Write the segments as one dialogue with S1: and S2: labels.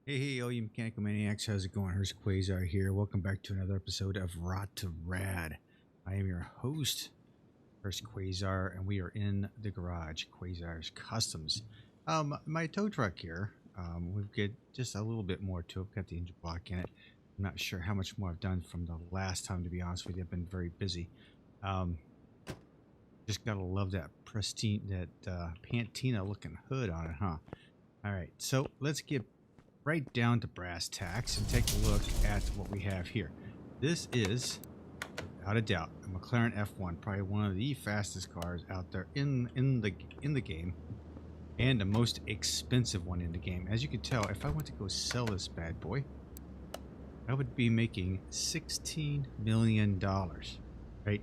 S1: Hey, all you mechanical maniacs, how's it going? Hurst Quayzar here. Welcome back to another episode of Rot2Rad. I am your host, Hurst Quayzar, and we are in the garage, Quayzar's Customs. My tow truck here, we've got just a little bit more to it. We've got the engine block in it. I'm not sure how much more I've done from the last time, to be honest with you. I've been very busy. Just gotta love that pristine, that patina looking hood on it, huh? All right, so let's get right down to brass tacks and take a look at what we have here. This is, without a doubt, a McLaren F1, probably one of the fastest cars out there in the game, and the most expensive one in the game. As you can tell, if I went to go sell this bad boy, I would be making $16 million, right?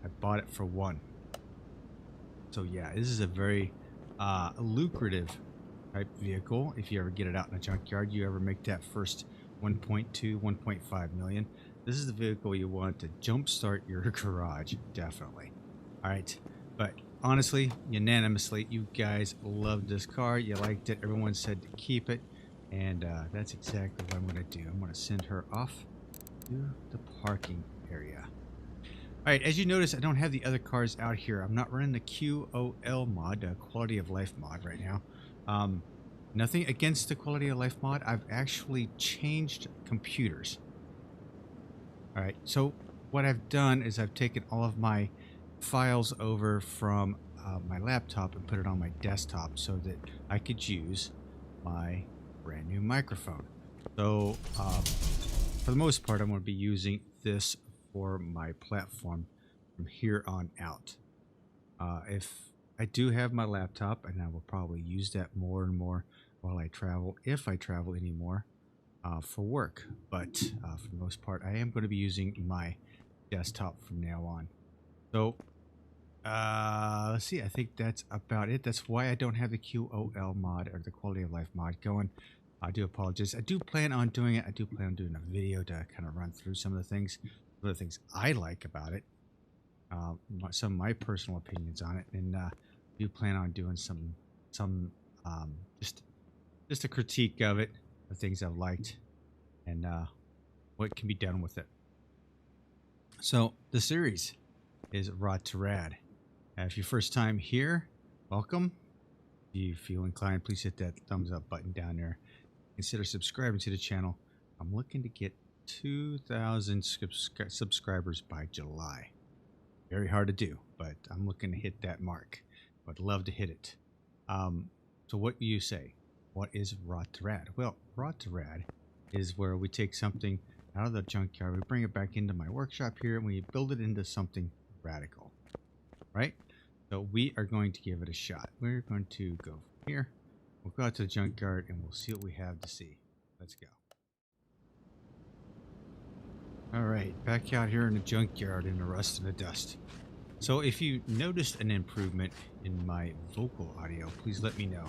S1: I bought it for one. So yeah, this is a very lucrative type vehicle. If you ever get it out in a junkyard, you ever make that first 1.2, 1.5 million, this is the vehicle you want to jumpstart your garage, definitely. All right, but honestly, unanimously, you guys loved this car. You liked it. Everyone said to keep it, and that's exactly what I'm going to do. I'm going to send her off to the parking area. All right, as you notice, I don't have the other cars out here. I'm not running the QOL mod, quality of life mod, right now. Nothing against the quality of life mod. I've actually changed computers. All right, so what I've done is I've taken all of my files over from my laptop and put it on my desktop so that I could use my brand new microphone. So for the most part, I'm going to be using this for my platform from here on out. If I do have my laptop, and I will probably use that more and more while I travel, if I travel anymore, for work. But for the most part, I am going to be using my desktop from now on. So let's see, I think that's about it. That's why I don't have the QOL mod or the quality of life mod going. I do apologize. I do plan on doing it. I do plan on doing a video to kind of run through some of the things I like about it. Some of my personal opinions on it, and do plan on doing some just a critique of it, the things I've liked, and what can be done with it. So the series is Rot2Rad. If you're first time here, welcome. If you feel inclined, please hit that thumbs up button down there. Consider subscribing to the channel. I'm looking to get 2,000 subscribers by July. Very hard to do, but I'm looking to hit that mark. I'd love to hit it. So what do you say? What is Rot2Rad? Well, Rot2Rad is where we take something out of the junkyard, we bring it back into my workshop here, and we build it into something radical, right? So we are going to give it a shot. We're going to go from here. We'll go out to the junkyard, and we'll see what we have to see. Let's go. All right, back out here in the junkyard in the rust and the dust. So if you noticed an improvement in my vocal audio, please let me know.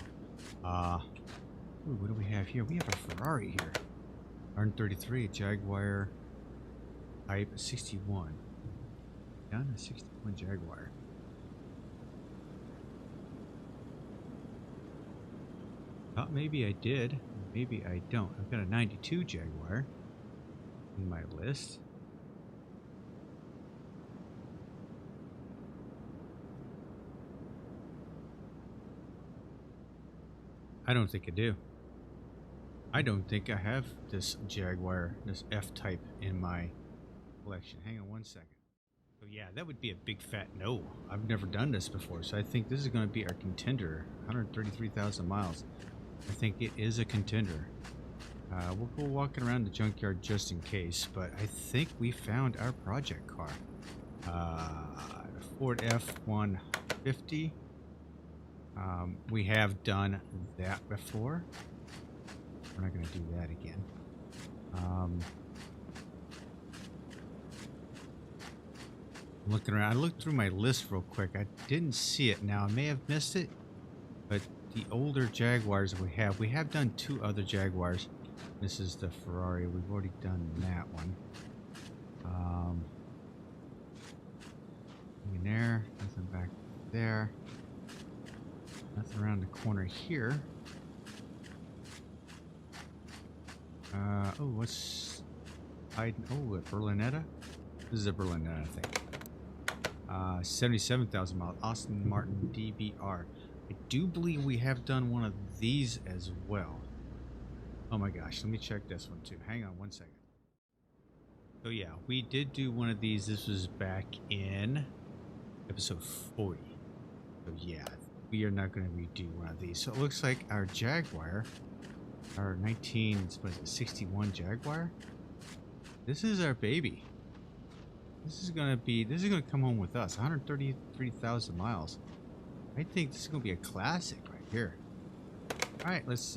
S1: Ooh, what do we have here? We have a Ferrari here. 133, Jaguar Type 61. Down a 61 Jaguar. Thought maybe I did. Maybe I don't. I've got a 92 Jaguar in my list. I don't think I do. I don't think I have this Jaguar, this F-Type in my collection. Hang on one second. So yeah, that would be a big fat no. I've never done this before, so I think this is going to be our contender. 133,000 miles. I think it is a contender. We'll go walking around the junkyard just in case, but I think we found our project car. Ford F-150. We have done that before. We're not going to do that again. Looking around, I looked through my list real quick. I didn't see it. Now I may have missed it, but the older Jaguars we have done two other Jaguars. This is the Ferrari. We've already done that one. Nothing there. Nothing back there. Nothing around the corner here. Oh, what's... Oh, a Berlinetta? This is a Berlinetta, I think. 77,000 miles. Austin Martin DBR. I do believe we have done one of these as well. Oh my gosh, let me check this one too. Hang on one second. So yeah, we did do one of these. This was back in episode 40. So yeah, we are not going to redo one of these. So it looks like our Jaguar, our 1961 Jaguar, this is our baby. This is gonna come home with us. 133,000 miles. I think this is gonna be a classic right here. All right, let's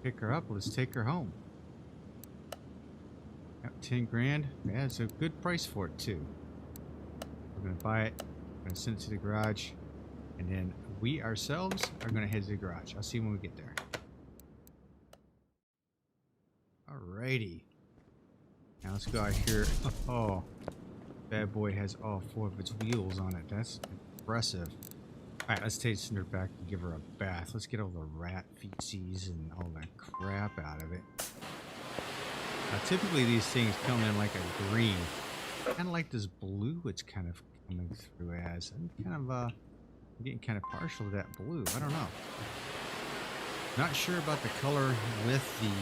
S1: pick her up. Let's take her home. Yep, 10 grand. Yeah, it's a good price for it too. We're gonna buy it. We're gonna send it to the garage, and then we ourselves are gonna head to the garage. I'll see you when we get there. Alrighty. Now let's go out here. Oh, bad boy has all 4 of its wheels on it. That's impressive. Alright, let's take her back and give her a bath. Let's get all the rat feces and all that crap out of it. Typically these things come in like a green. Kind of like this blue it's kind of coming through as. I'm getting kind of partial to that blue. I don't know. Not sure about the color with the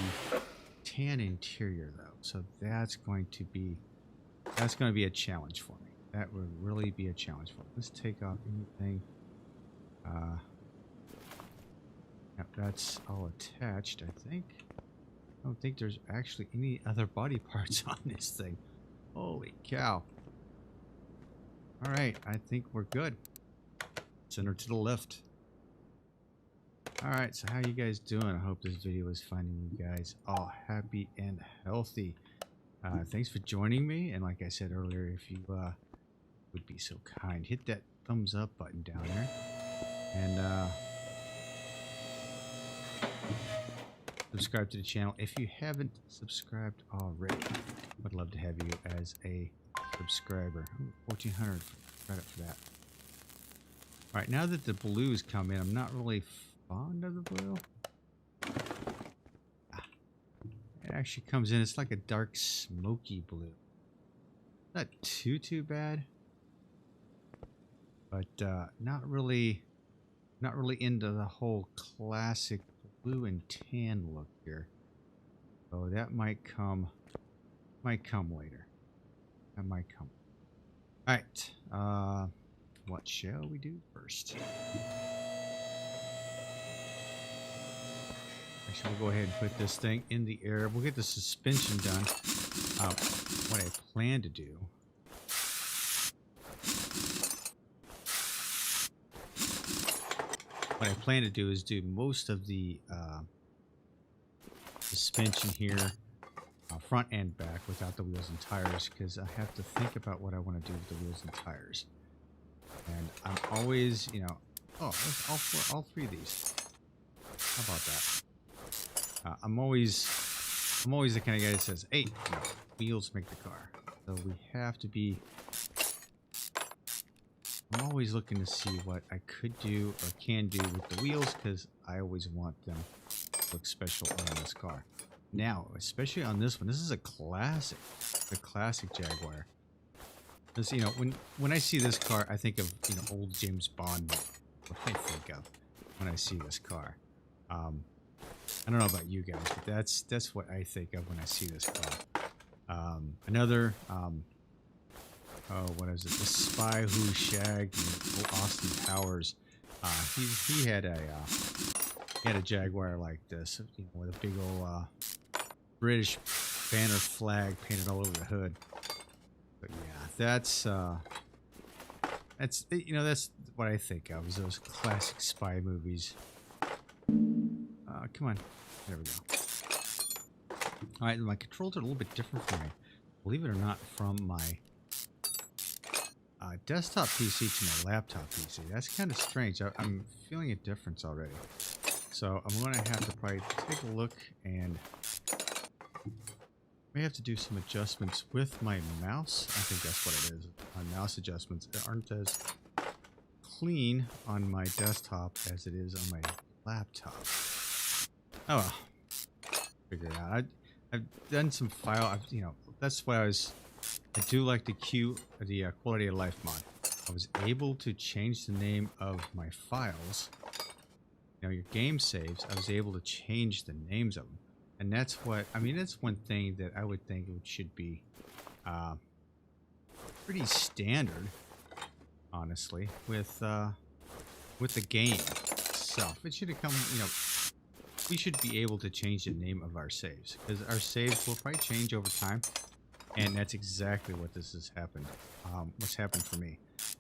S1: tan interior though. So that's going to be a challenge for me. That would really be a challenge for me. Let's take off anything. Yep, that's all attached, I think. I don't think there's actually any other body parts on this thing. Holy cow. Alright, I think we're good. Send her to the lift. Alright, so how you guys doing? I hope this video is finding you guys all happy and healthy. Thanks for joining me, and like I said earlier, if you would be so kind, hit that thumbs up button down there, and subscribe to the channel if you haven't subscribed already. Would love to have you as a subscriber. Ooh, 1,400 credit for that. Alright, now that the blues come in, I'm not really fond of the blue. It actually comes in, it's like a dark smoky blue. Not too bad. But not really into the whole classic blue and tan look here. So that might come later. That might come. Alright. What shall we do first? Actually, we'll go ahead and put this thing in the air. We'll get the suspension done. What I plan to do. What I plan to do is do most of the suspension here, front and back, without the wheels and tires, because I have to think about what I want to do with the wheels and tires. And I'm always, you know, all 3 of these. How about that? I'm always the kind of guy that says, hey, no, wheels make the car. So we have to be... I'm always looking to see what I could do or can do with the wheels, because I always want them to look special on this car. Now, especially on this one, this is a classic. The classic Jaguar. This, you know, when I see this car, I think of, you know, old James Bond. What I think of when I see this car. I don't know about you guys, but that's what I think of when I see this car. Another, what is it? The Spy Who Shagged Austin Powers. He had a Jaguar like this, you know, with a big old British banner flag painted all over the hood. But yeah, that's you know, that's what I think of, is those classic spy movies. Come on. There we go. Alright, my controls are a little bit different from my, believe it or not, from my desktop PC to my laptop PC. That's kind of strange. I'm feeling a difference already. So I'm going to have to probably take a look, and may have to do some adjustments with my mouse. I think that's what it is. My mouse adjustments aren't as clean on my desktop as it is on my laptop. Oh well. figure it out. I've done some file. You know, that's what I do like the quality of life mod. I was able to change the name of my files. You know, your game saves. I was able to change the names of them, and that's what I mean. That's one thing that I would think it should be pretty standard, honestly, with the game itself. It should have come. You know, we should be able to change the name of our saves because our saves will probably change over time. And that's exactly what this has happened. What's happened for me.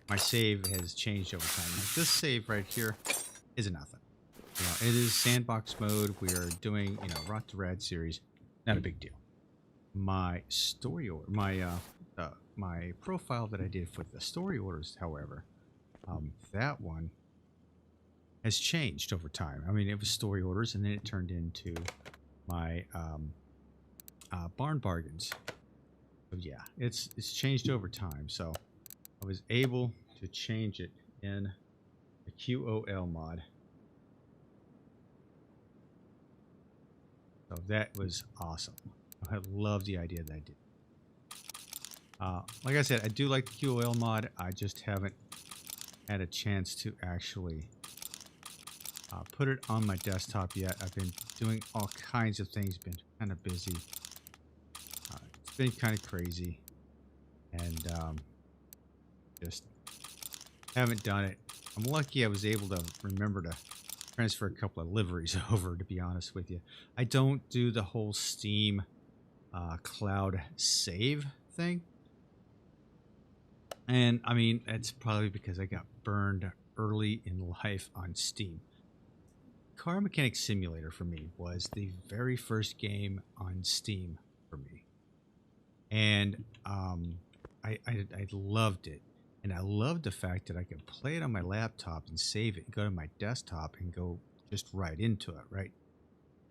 S1: My save has changed over time. Like this save right here is nothing. You know, it is sandbox mode. We are doing, you know, Rot2Rad series. Not a big deal. My story order, my profile that I did with the story orders, however, that one has changed over time. I mean, it was story orders, and then it turned into my barn bargains. So yeah, it's changed over time. So I was able to change it in the QOL mod. So that was awesome. I love the idea that I did. Like I said, I do like the QOL mod. I just haven't had a chance to actually put it on my desktop yet. I've been doing all kinds of things, been kind of busy. It's been kind of crazy, and just haven't done it. I'm lucky I was able to remember to transfer a couple of liveries over, to be honest with you. I don't do the whole Steam cloud save thing. And I mean, it's probably because I got burned early in life on Steam. Car Mechanic Simulator for me was the very first game on Steam for me. And I loved it. And I loved the fact that I could play it on my laptop and save it and go to my desktop and go just right into it, right?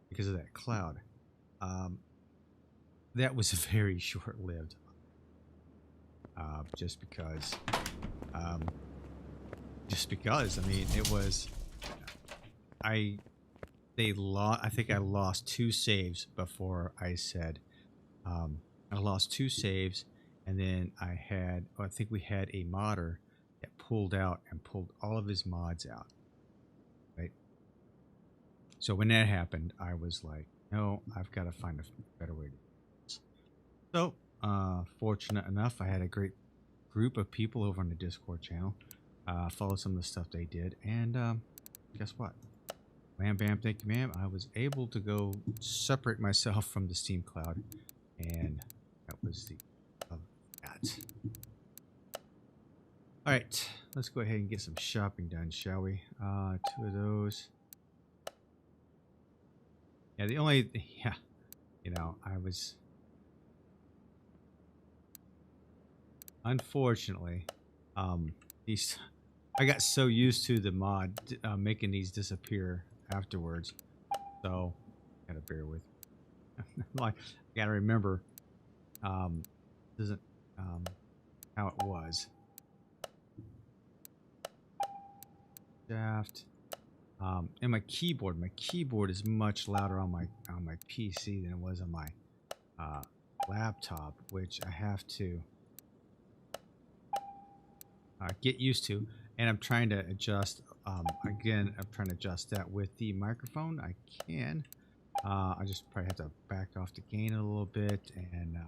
S1: Because of that cloud. That was very short-lived. Just because, I mean, it was, I think I lost 2 saves before I said, I lost 2 saves, and then I think we had a modder that pulled out and pulled all of his mods out, right? So when that happened, I was like, no, I've got to find a better way to do this. So, fortunate enough, I had a great group of people over on the Discord channel. Followed some of the stuff they did, and guess what? Wham bam, thank you, ma'am. I was able to go separate myself from the Steam cloud, and that was the of that. All right, let's go ahead and get some shopping done, shall we? 2 of those. Yeah, you know, I was. Unfortunately, I got so used to the mod making these disappear afterwards, so gotta bear with me. Like, I gotta remember, isn't how it was. Shaft, and my keyboard. My keyboard is much louder on my PC than it was on my laptop, which I have to. Get used to, and I'm trying to adjust. Again, I'm trying to adjust that with the microphone. I can. I just probably have to back off the gain a little bit, and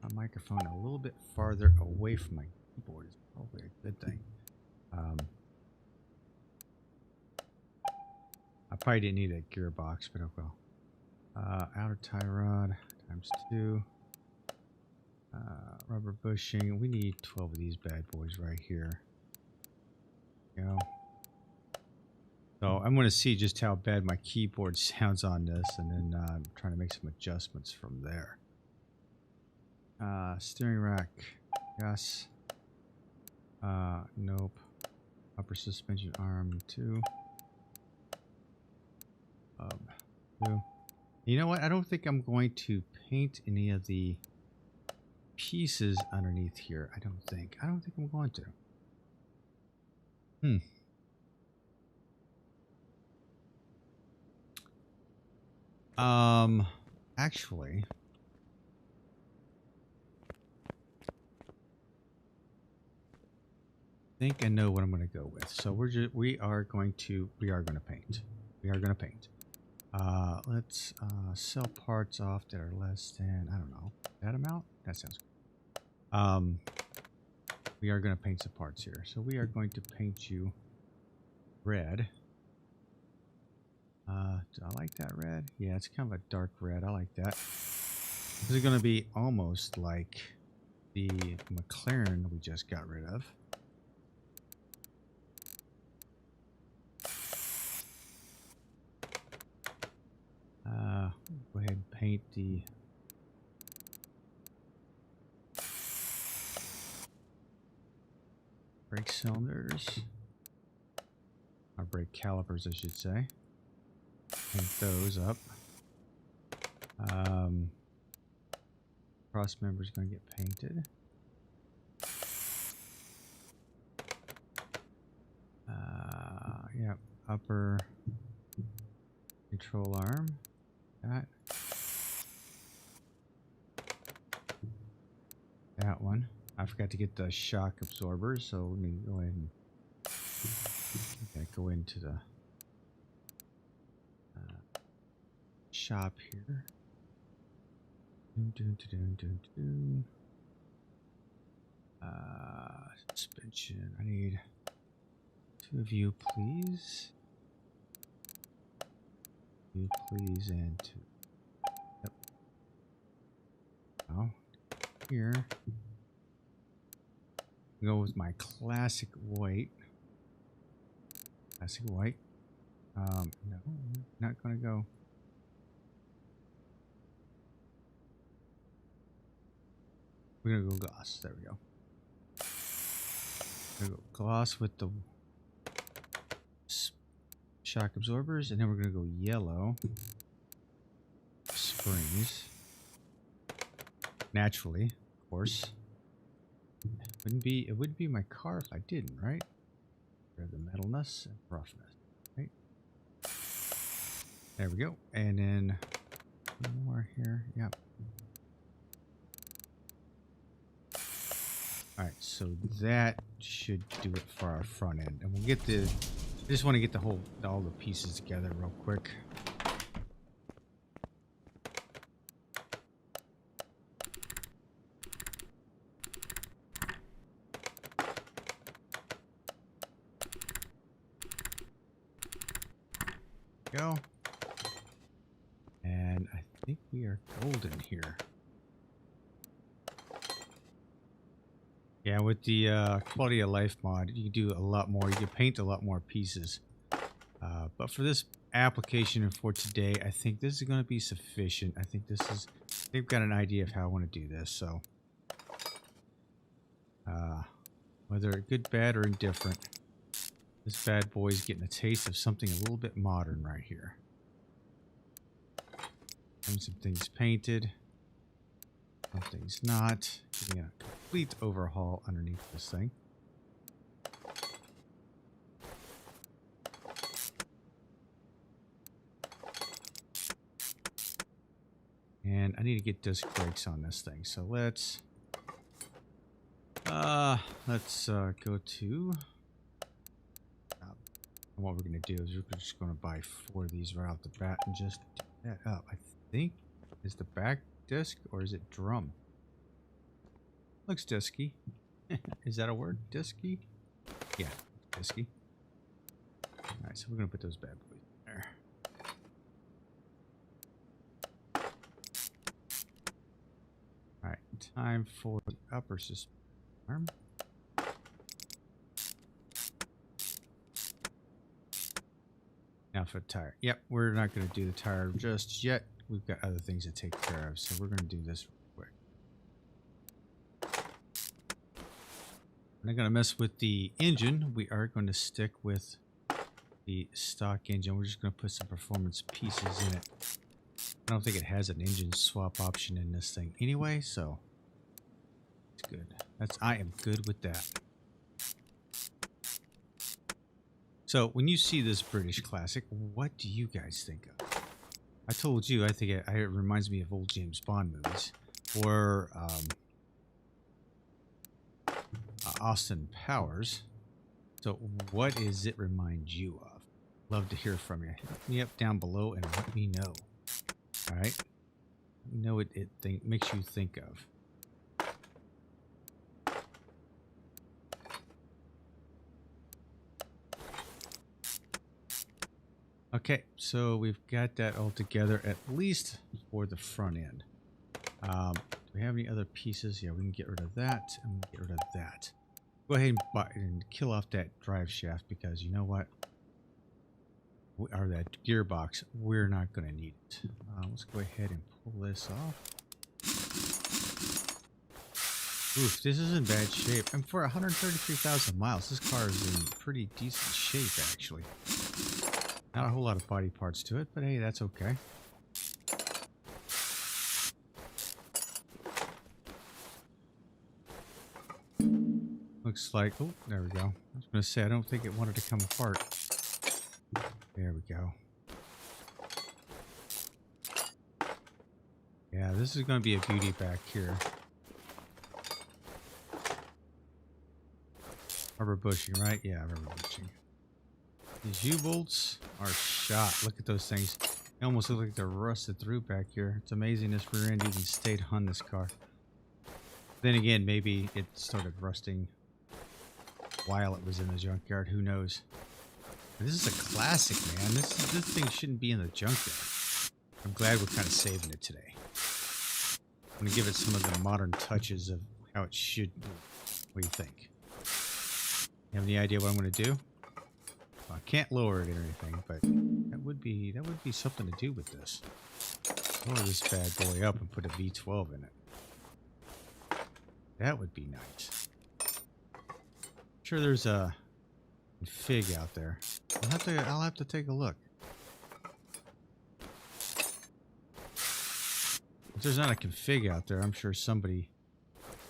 S1: my microphone a little bit farther away from my keyboard is probably a good thing. I probably didn't need a gearbox, but oh well. Outer tie rod ×2. Rubber bushing. We need 12 of these bad boys right here. You know. So I'm going to see just how bad my keyboard sounds on this, and then I'm trying to make some adjustments from there. Steering rack. Yes. Nope. Upper suspension arm 2. 2. You know what? I don't think I'm going to paint any of the pieces underneath here. I don't think I'm going to. actually, I think I know what I'm going to go with. So we are going to paint. We are going to paint. Let's sell parts off that are less than, I don't know, that amount. That sounds good. We are going to paint some parts here. So we are going to paint you red. Do I like that red? Yeah, it's kind of a dark red. I like that. This is going to be almost like the McLaren we just got rid of. Go ahead and paint the brake cylinders, or brake calipers, I should say. Paint those up. Cross member is going to get painted. Yeah, upper control arm. That one. I forgot to get the shock absorbers, so let me go ahead and go into the shop here. Suspension. I need 2 of you, please. You, please, and 2. Yep. Now, here. Go with my classic white. Classic white. No, not gonna go. We're gonna go gloss. There we go. We're gonna go gloss with the shock absorbers, and then we're gonna go yellow springs. Naturally, of course. It wouldn't be my car if I didn't, right? The metalness and roughness, right? There we go. And then one more here. Yep. All right, so that should do it for our front end, and we'll get the. I just want to get all the pieces together real quick. Go. And I think we are golden here. Yeah, with the quality of life mod, you can do a lot more. You can paint a lot more pieces. But for this application and for today, I think this is going to be sufficient. I think they've got an idea of how I want to do this. So, whether good, bad, or indifferent, this bad boy is getting a taste of something a little bit modern right here. Having some things painted. Some things not. Getting a complete overhaul underneath this thing. And I need to get disc brakes on this thing. So let's go to what we're going to do is we're just going to buy 4 of these right off the bat and just do that up. I think is the back disc or is it drum? Looks disky. Is that a word? Disky? Yeah, disky. All right, so we're going to put those bad boys in there. All right, time for the upper suspension arm. Now for the tire. Yep, we're not going to do the tire just yet. We've got other things to take care of, so we're going to do this real quick. We're not going to mess with the engine. We are going to stick with the stock engine. We're just going to put some performance pieces in it. I don't think it has an engine swap option in this thing anyway, so it's good. I am good with that. So when you see this British classic, what do you guys think of? I told you, I think it reminds me of old James Bond movies. Or Austin Powers. So what does it remind you of? Love to hear from you. Hit me up down below and let me know. Alright? Let me know what it makes you think of. Okay, so we've got that all together, at least for the front end. Do we have any other pieces? Yeah, we can get rid of that, and we can get rid of that. Go ahead and kill off that drive shaft, because you know what? Or that gearbox, we're not going to need it. Let's go ahead and pull this off. Oof, this is in bad shape. And for 133,000 miles, this car is in pretty decent shape, actually. Not a whole lot of body parts to it, but hey, that's okay. Looks like, oh, there we go. I was going to say, I don't think it wanted to come apart. There we go. Yeah, this is going to be a beauty back here. Rubber bushing, right? Yeah, rubber bushing. These U-bolts are shot. Look at those things. They almost look like they're rusted through back here. It's amazing this rear end even stayed on this car. Then again, maybe it started rusting while it was in the junkyard. Who knows? But this is a classic, man. This thing shouldn't be in the junkyard. I'm glad we're kind of saving it today. I'm going to give it some of the modern touches of how it should be. What do you think? You have any idea what I'm going to do? Well, I can't lower it or anything, but that would be something to do with this. Lower this bad boy up and put a V12 in it. That would be nice. I'm sure there's a config out there. I'll have to take a look. If there's not a config out there, I'm sure somebody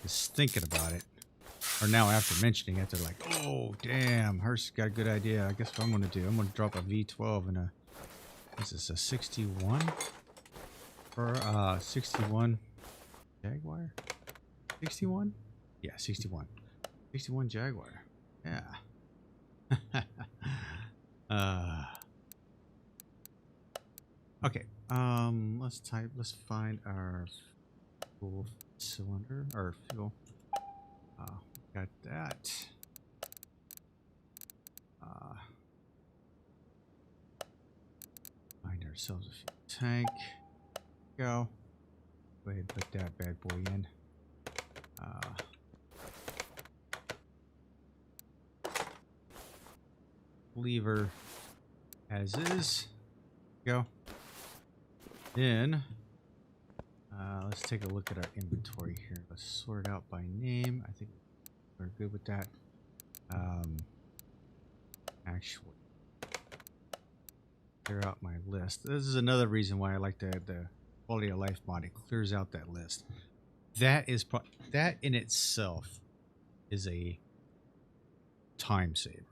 S1: is thinking about it. Or now after mentioning it, they're like, oh, damn, Hurst got a good idea. I guess what I'm going to do, I'm going to drop a V12 in a, this is a 61? Or 61 Jaguar? 61? Yeah, 61. 61 Jaguar. Yeah. Okay. Let's find our fuel cylinder or fuel. Got that. Find ourselves a fuel tank. Go. Go ahead and put that bad boy in. Lever as is. Go. Then let's take a look at our inventory here. Let's sort it out by name. I think we're good with that. Actually, clear out my list. This is another reason why I like the quality of life mod. It clears out that list. That in itself is a time saver.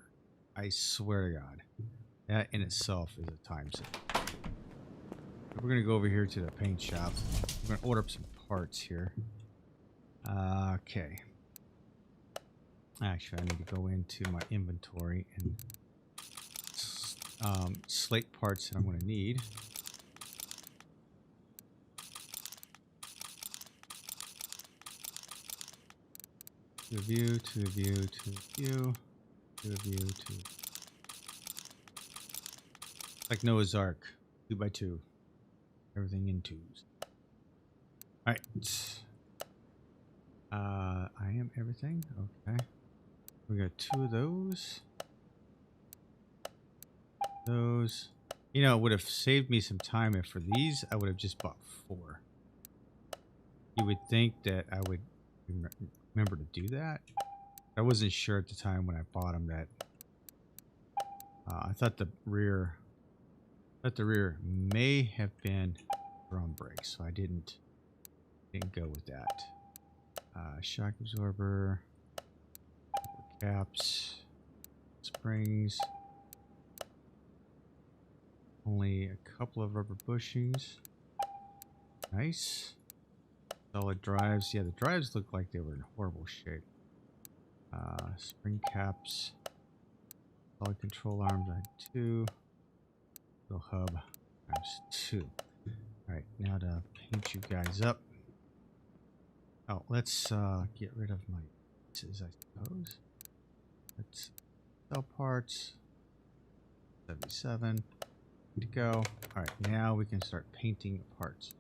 S1: I swear to God, that in itself is a time saver. We're gonna go over here to the paint shop. We're gonna order up some parts here. Okay. Actually, I need to go into my inventory and slate parts that I'm gonna need. To view, to view, to view, to view, to. Like Noah's Ark, 2x2. Everything in twos. Alright. I am everything. Okay. We got 2 of those. Those. You know, it would have saved me some time if for these I would have just bought 4. You would think that I would remember to do that. I wasn't sure at the time when I bought them that I thought the rear may have been drum brakes, so I didn't go with that. Shock absorber, caps, springs, Only a couple of rubber bushings. Nice. Solid drives. Yeah, the drives look like they were in horrible shape. Spring caps. Solid control arms on 2. Little hub times 2. Alright, now to paint you guys up. Oh, let's get rid of my pieces, I suppose. Let's sell parts. 77. Good to go. Alright, now we can start painting parts.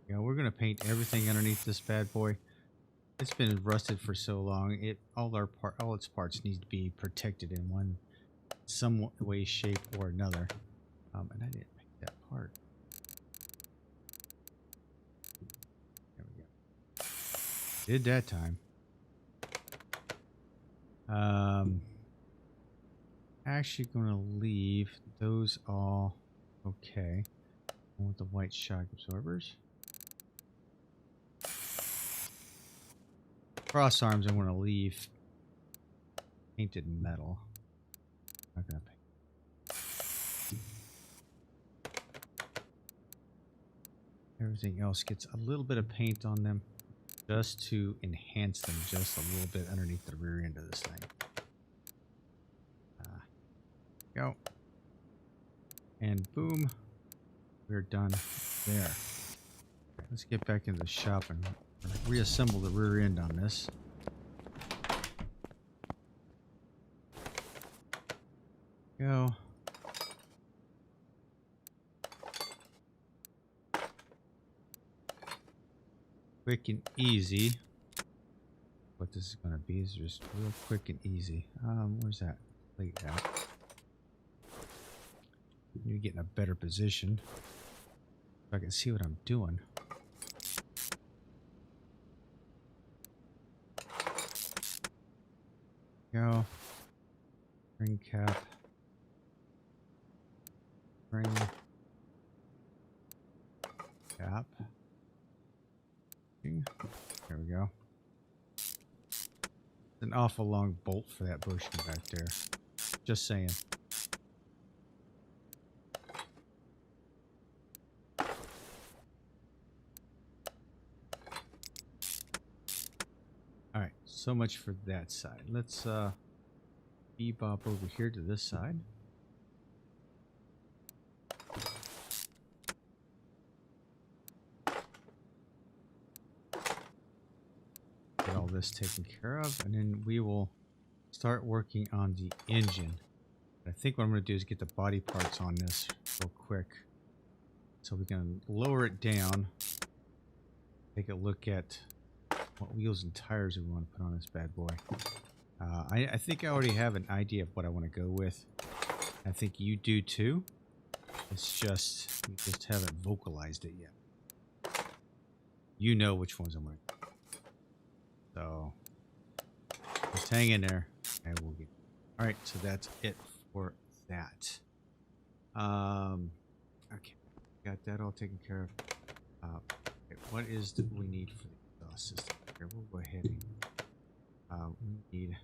S1: Yeah, we're gonna paint everything underneath this bad boy. It's been rusted for so long. All its parts need to be protected in some way, shape, or another. And I didn't make that part. There we go. Did that time. Actually gonna leave those all okay. I want the white shock absorbers. Cross arms I'm going to leave painted metal. Not going to paint. Everything else gets a little bit of paint on them just to enhance them just a little bit underneath the rear end of this thing. Go. And boom. We're done there. Right, let's get back into the shop and reassemble the rear end on this. Go. Quick and easy. What this is going to be is just real quick and easy. Where's that plate at? Need to get in a better position so I can see what I'm doing. Go. Spring cap. Spring cap. There we go. An awful long bolt for that bushing back there. Just saying. Alright, so much for that side. Let's bebop over here to this side. Get all this taken care of, and then we will start working on the engine. I think what I'm going to do is get the body parts on this real quick so we can lower it down, take a look at what wheels and tires we want to put on this bad boy. I think I already have an idea of what I want to go with. I think you do too. It's just, we just haven't vocalized it yet. You know which ones I'm going to. So, just hang in there and we'll get. Alright, so that's it for that. Okay, got that all taken care of. Okay, what is that we need for the exhaust system? Here, we'll go ahead and we need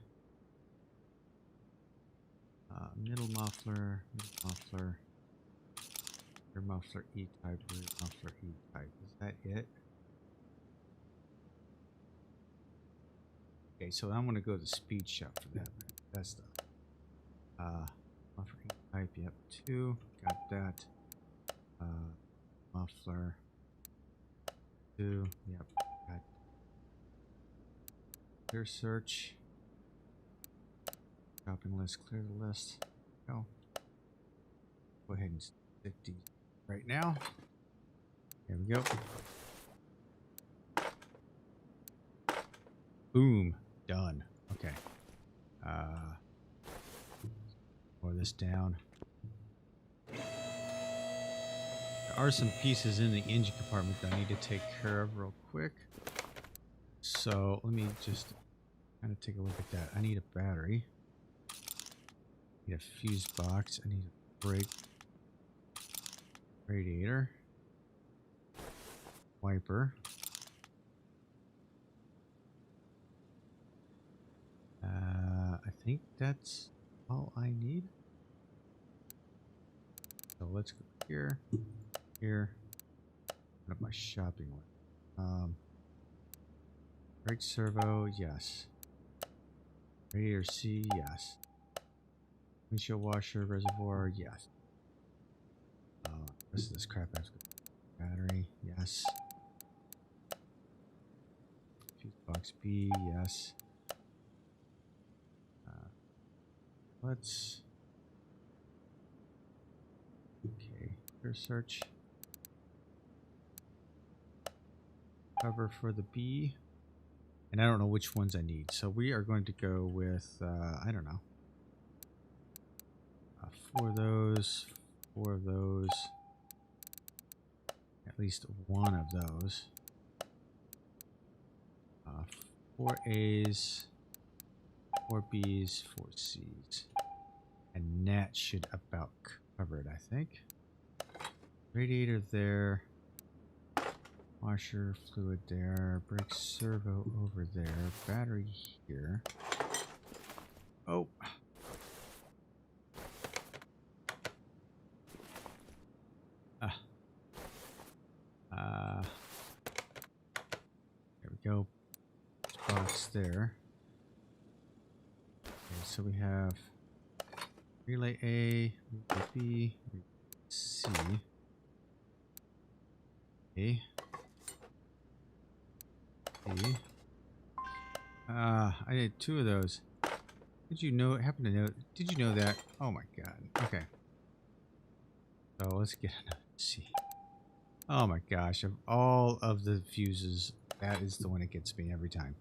S1: middle muffler, rear muffler E-type, rear muffler E-type. Is that it? Okay, so I'm going to go to the speed shop for that. That stuff. Muffler E-type, yep, 2. Got that. Muffler 2, yep, got clear search. Shopping list, clear the list. Go. Go ahead and stick these right now. There we go. Boom. Done. Okay. Pour this down. There are some pieces in the engine compartment that I need to take care of real quick. So let me just kind of take a look at that. I need a battery. I need a fuse box. I need a brake. Radiator. Wiper. think that's all I need. So let's go here, here. Put up my shopping list. Brake servo, yes. Radiator C, yes. Windshield washer, reservoir, yes. This is this crap. Battery, yes. Fuse box B, yes. Let's. Okay, here search. Cover for the B. And I don't know which ones I need. So we are going to go with, I don't know. 4 of those, 4 of those. At least 1 of those. 4 A's, 4 B's, 4 C's. And that should about cover it, I think. Radiator there. Washer, fluid there. Brake servo over there. Battery here. Oh. There we go. Box there. Okay, so we have relay A, relay B, relay C. A. B. I did 2 of those. Did you know? Happen to know? Did you know that? Oh my god. Okay. So let's get another C. Oh my gosh! Of all of the fuses, that is the one that gets me every time.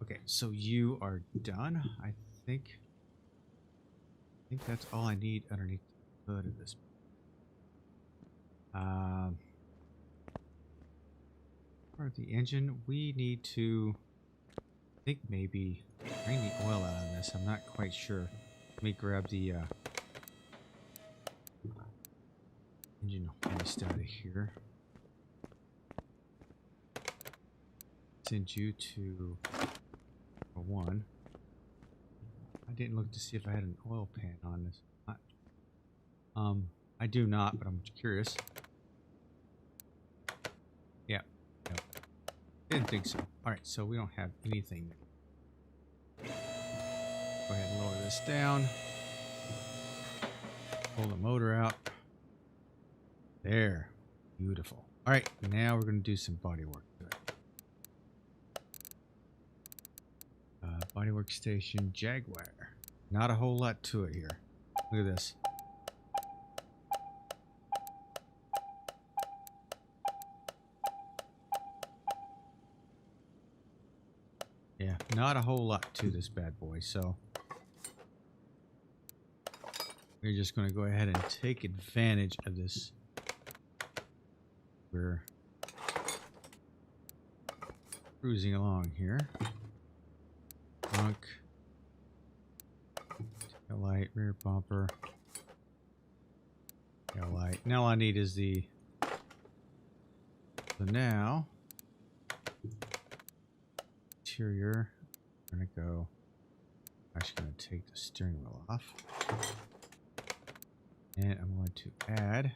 S1: Okay, so you are done. I think that's all I need underneath the hood of this. For the engine, we need to. I think maybe bring the oil out on this. I'm not quite sure. Let me grab the engine hoist out of here. Send you to 1. I didn't look to see if I had an oil pan on this. I do not, but I'm curious. Yeah. No. Didn't think so. Alright, so we don't have anything. Go ahead and lower this down. Pull the motor out. There. Beautiful. Alright, now we're going to do some body work to it. Bodywork station, Jaguar. Not a whole lot to it here. Look at this. Yeah, not a whole lot to this bad boy, so we're just going to go ahead and take advantage of this. We're cruising along here. Trunk, tail light, rear bumper, tail light. Now all I need is the. So now, interior. I'm gonna go. I'm actually gonna take the steering wheel off, and I'm going to add.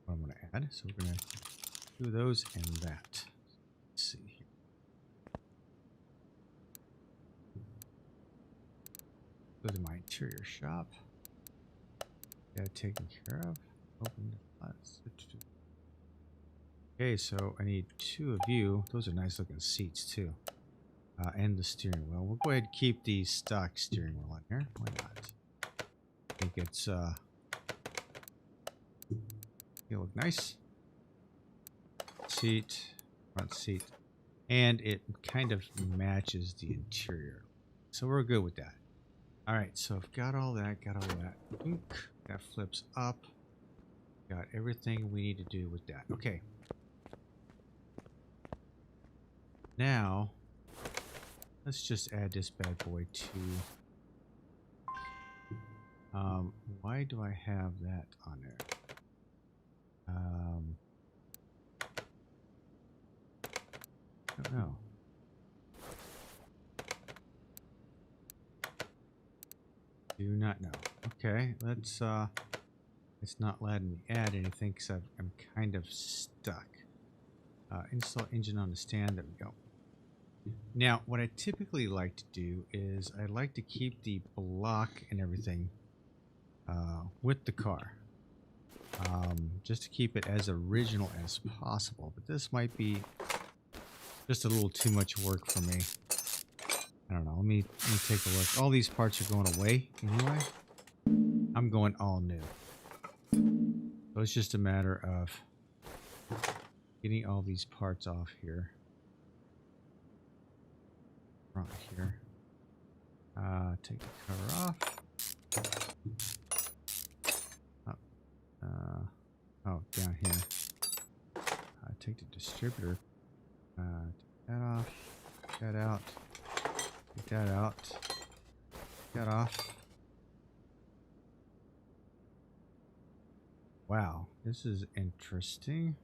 S1: What I'm gonna add. So we're gonna do those and that. Let's see here. Go to my interior shop. Got it taken care of. Open the Okay, so I need 2 of you. Those are nice looking seats too. And the steering wheel. We'll go ahead and keep the stock steering wheel on here. Why not? I think it's it'll look nice. Seat, front seat, and it kind of matches the interior. So we're good with that. Alright, so I've got all that, that flips up. Got everything we need to do with that. Okay. Now, let's just add this bad boy to... why do I have that on there? I don't know. Do not know. Okay, let's it's not letting me add anything because I'm kind of stuck. Install engine on the stand. There we go. Now, what I typically like to do is I like to keep the block and everything with the car. Just to keep it as original as possible. But this might be just a little too much work for me. I don't know. Let me take a look. All these parts are going away anyway. I'm going all new. So it's just a matter of getting all these parts off here. Front here. Take the cover off. Oh, down here. Take the distributor. Take that off. Take that out. Take that out. Take that off. Wow, this is interesting.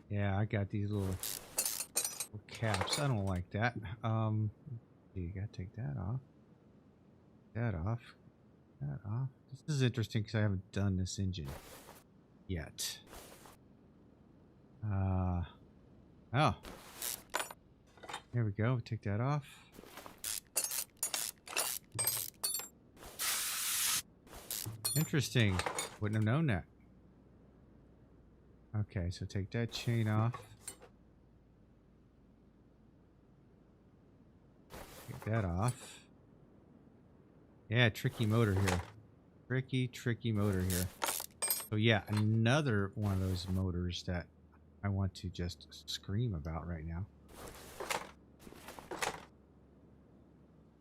S1: Yeah, I got these little caps. I don't like that. You gotta take that off. That off. That off. This is interesting because I haven't done this engine yet. Oh. There we go. Take that off. Interesting. Wouldn't have known that. Okay, so take that chain off. Take that off. Yeah, tricky motor here. Tricky motor here. So yeah, another one of those motors that I want to just scream about right now.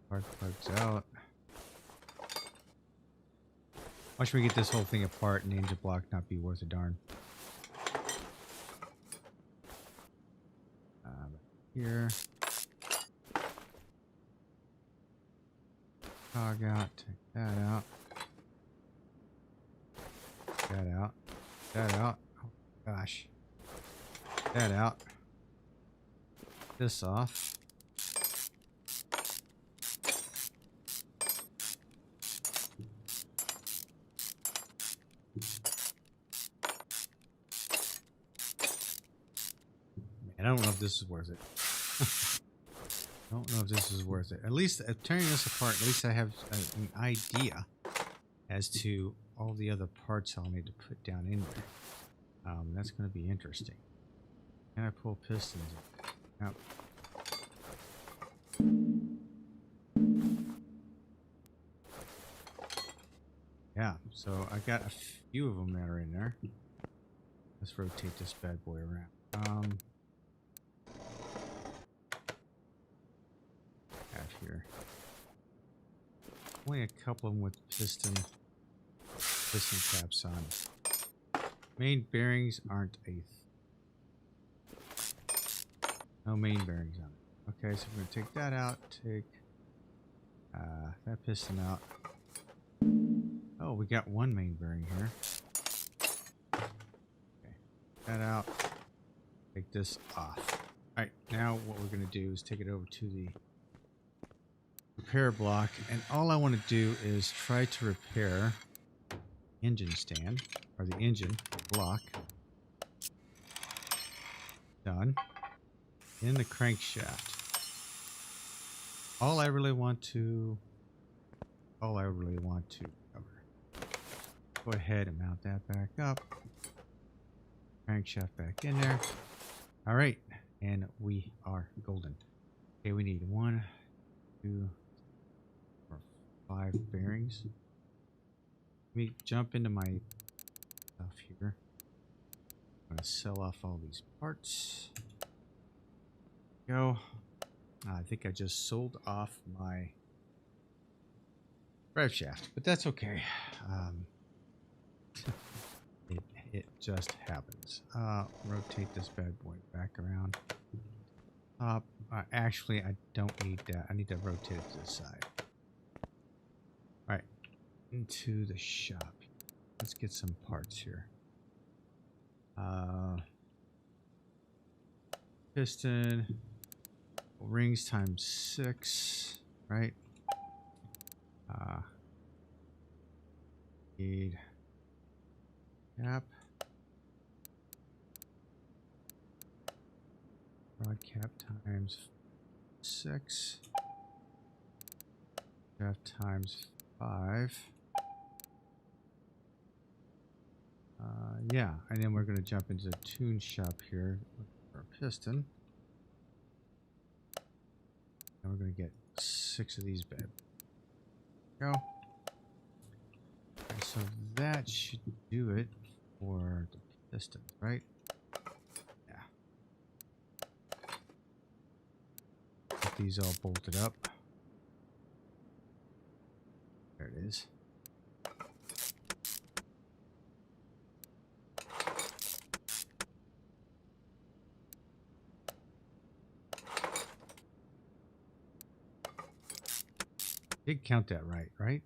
S1: Spark plugs out. Watch me get this whole thing apart and the engine block not be worth a darn. Here. Cog out. Take that out. That out. That out. Oh gosh. That out. This off. Man, I don't know if this is worth it. I don't know if this is worth it. At least tearing this apart, at least I have an idea as to all the other parts I'll need to put down in there. That's going to be interesting. Can I pull pistons? Yep. Yeah, so I got a few of them that are in there. Let's rotate this bad boy around. Here. Only a couple of them with piston caps on. Main bearings aren't no main bearings on it. Okay, so we're gonna take that out. Take that piston out. Oh, we got one main bearing here. Okay, that out. Take this off. All right, now what we're gonna do is take it over to the repair block, and all I want to do is try to repair engine stand or the engine block. Done. In the crankshaft. All I really want to cover. Go ahead and mount that back up. Crankshaft back in there. All right, and we are golden. Okay, we need 1, 2, 5 bearings. Let me jump into my stuff here. I'm going to sell off all these parts. Go. I think I just sold off my rev shaft, but that's okay. It just happens. Rotate this bad boy back around. Actually, I don't need that. I need to rotate it to the side. All right, into the shop. Let's get some parts here. Piston. rings times 6, right? Need cap. Rod cap times 6. Cap times 5. Yeah, and then we're going to jump into the tune shop here for a piston. And we're going to get 6 of these bad. Go. Okay, so that should do it for the pistons, right? Yeah. Get these all bolted up. There it is. Did count that right?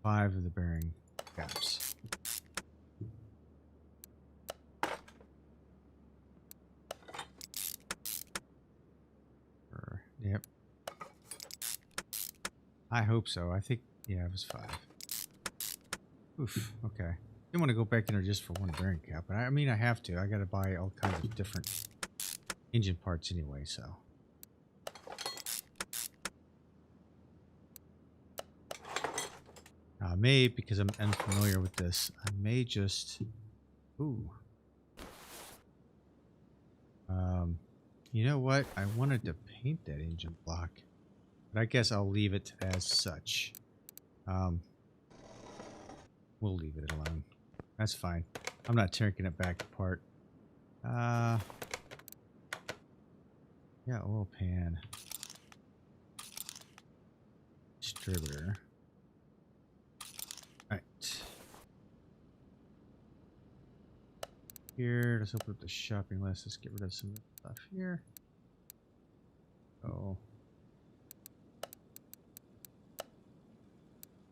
S1: 5 of the bearing caps. Yep. I hope so. I think, yeah, it was 5. Oof, okay. Didn't want to go back in there just for one bearing cap, but I mean, I have to. I got to buy all kinds of different engine parts anyway, so. I may, because I'm unfamiliar with this, I may just, ooh. You know what? I wanted to paint that engine block, but I guess I'll leave it as such. We'll leave it alone. That's fine. I'm not taking it back apart. Yeah, oil pan. Distributor. Alright. Here, let's open up the shopping list. Let's get rid of some stuff here. Oh.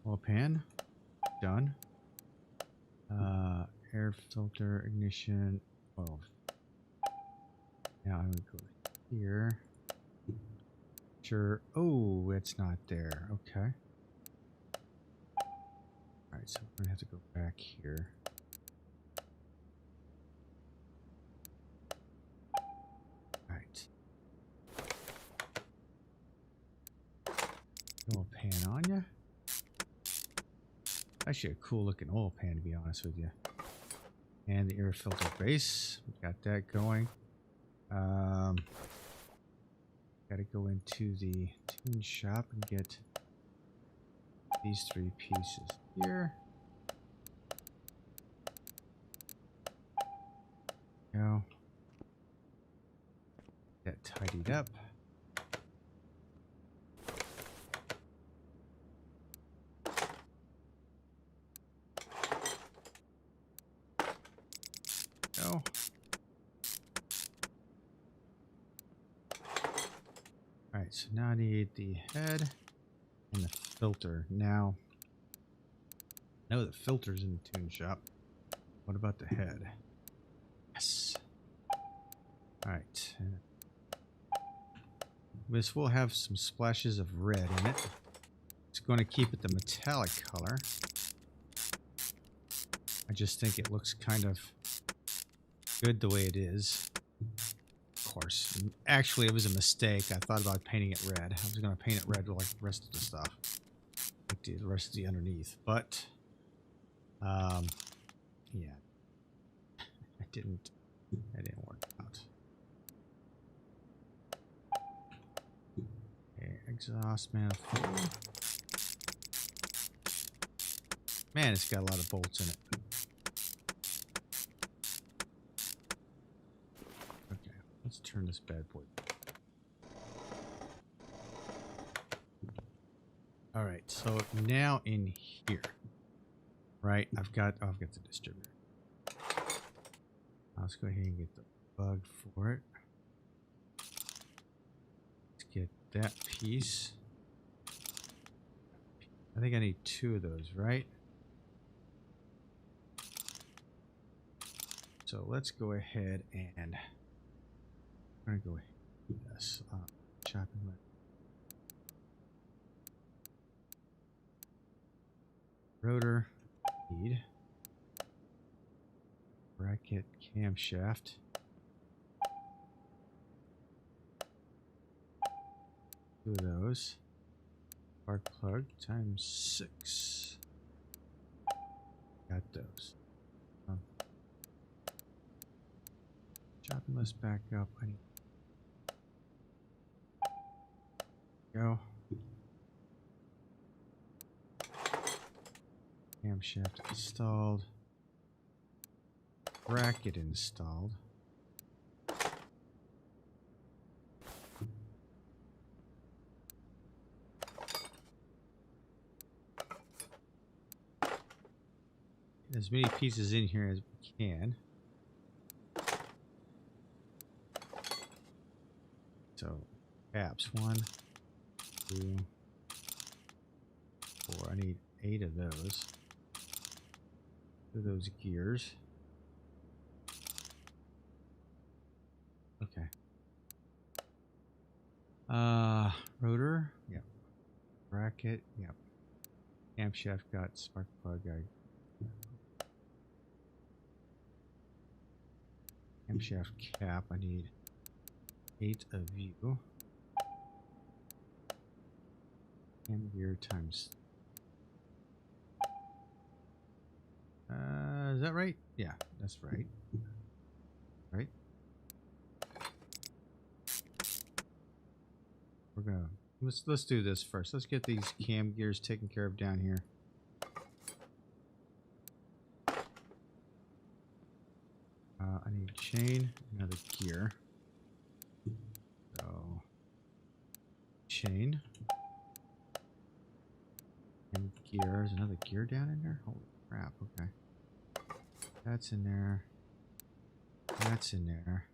S1: Oil pan. Done. Air filter, ignition. Oh. Now I'm going to go here. Sure. Oh, it's not there. Okay. Alright, so we're going to have to go back here. Alright. Oil pan on ya. Actually a cool looking oil pan, to be honest with you. And the air filter base. We got that going. Got to go into the tune shop and get these 3 pieces here. Now, get tidied up. Go. Alright, so now I need the head and the filter. Now, I know the filter's in the tune shop. What about the head? Yes. Alright. This will have some splashes of red in it. It's going to keep it the metallic color. I just think it looks kind of good the way it is. Of course. Actually, it was a mistake. I thought about painting it red. I was going to paint it red like the rest of the stuff. Like the rest of the underneath. But, yeah. It didn't work out. Okay, exhaust manifold. Man, it's got a lot of bolts in it. Okay, let's turn this bad boy. All right, so now in here, right? I've got the distributor. Let's go ahead and get the bug for it. Let's get that piece. I think I need 2 of those, right? So let's go ahead and I'm gonna go ahead and do this. chopping lift. Rotor. Need. Bracket camshaft. Two of those. Spark plug times 6. Got those. Chopping list back up. I need go. Camshaft installed. Bracket installed. As many pieces in here as we can. So caps 1, 2, 4. I need 8 of those. 2 of those gears. Okay. Rotor. Yep. Bracket. Yep. Camshaft got spark plug. Camshaft cap. I need 8 of you. Cam gear times. Is that right? Yeah, that's right. Right? We're gonna let's do this first. Let's get these cam gears taken care of down here. I need chain, another gear. So chain and gears, another gear down in there. Holy crap! Okay, that's in there. That's in there.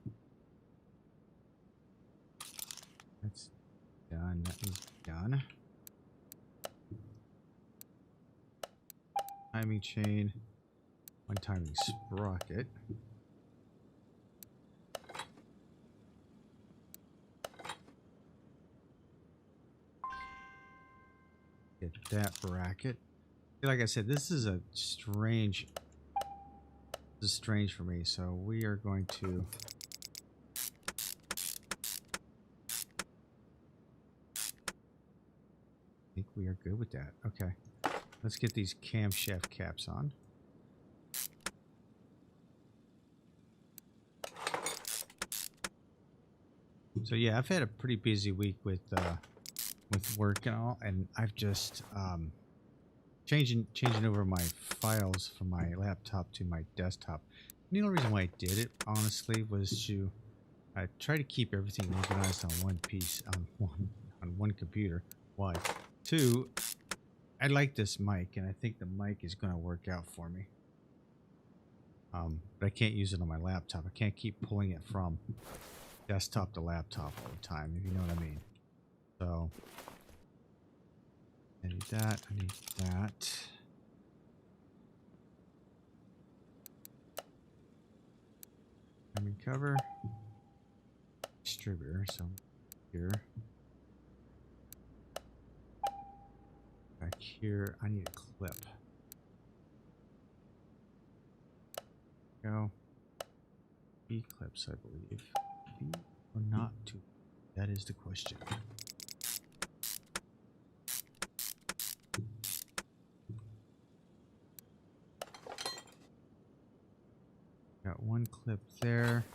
S1: That's done. That is done. Timing chain. One timing sprocket. Get that bracket. Like I said, this is strange for me, so we are going to I think we are good with that. Okay, let's get these camshaft caps on. So yeah, I've had a pretty busy week with work and all, and I've just changing over my files from my laptop to my desktop. And the only reason why I did it, honestly, was to try to keep everything organized on one piece, on one computer. One, two, I like this mic, and I think the mic is going to work out for me. But I can't use it on my laptop. I can't keep pulling it from desktop to laptop all the time, if you know what I mean. So I need that. I need that. Timing cover. Distributor. So here. Back here, I need a clip. Go. B clips, I believe. B or not to? That is the question. Got one clip there,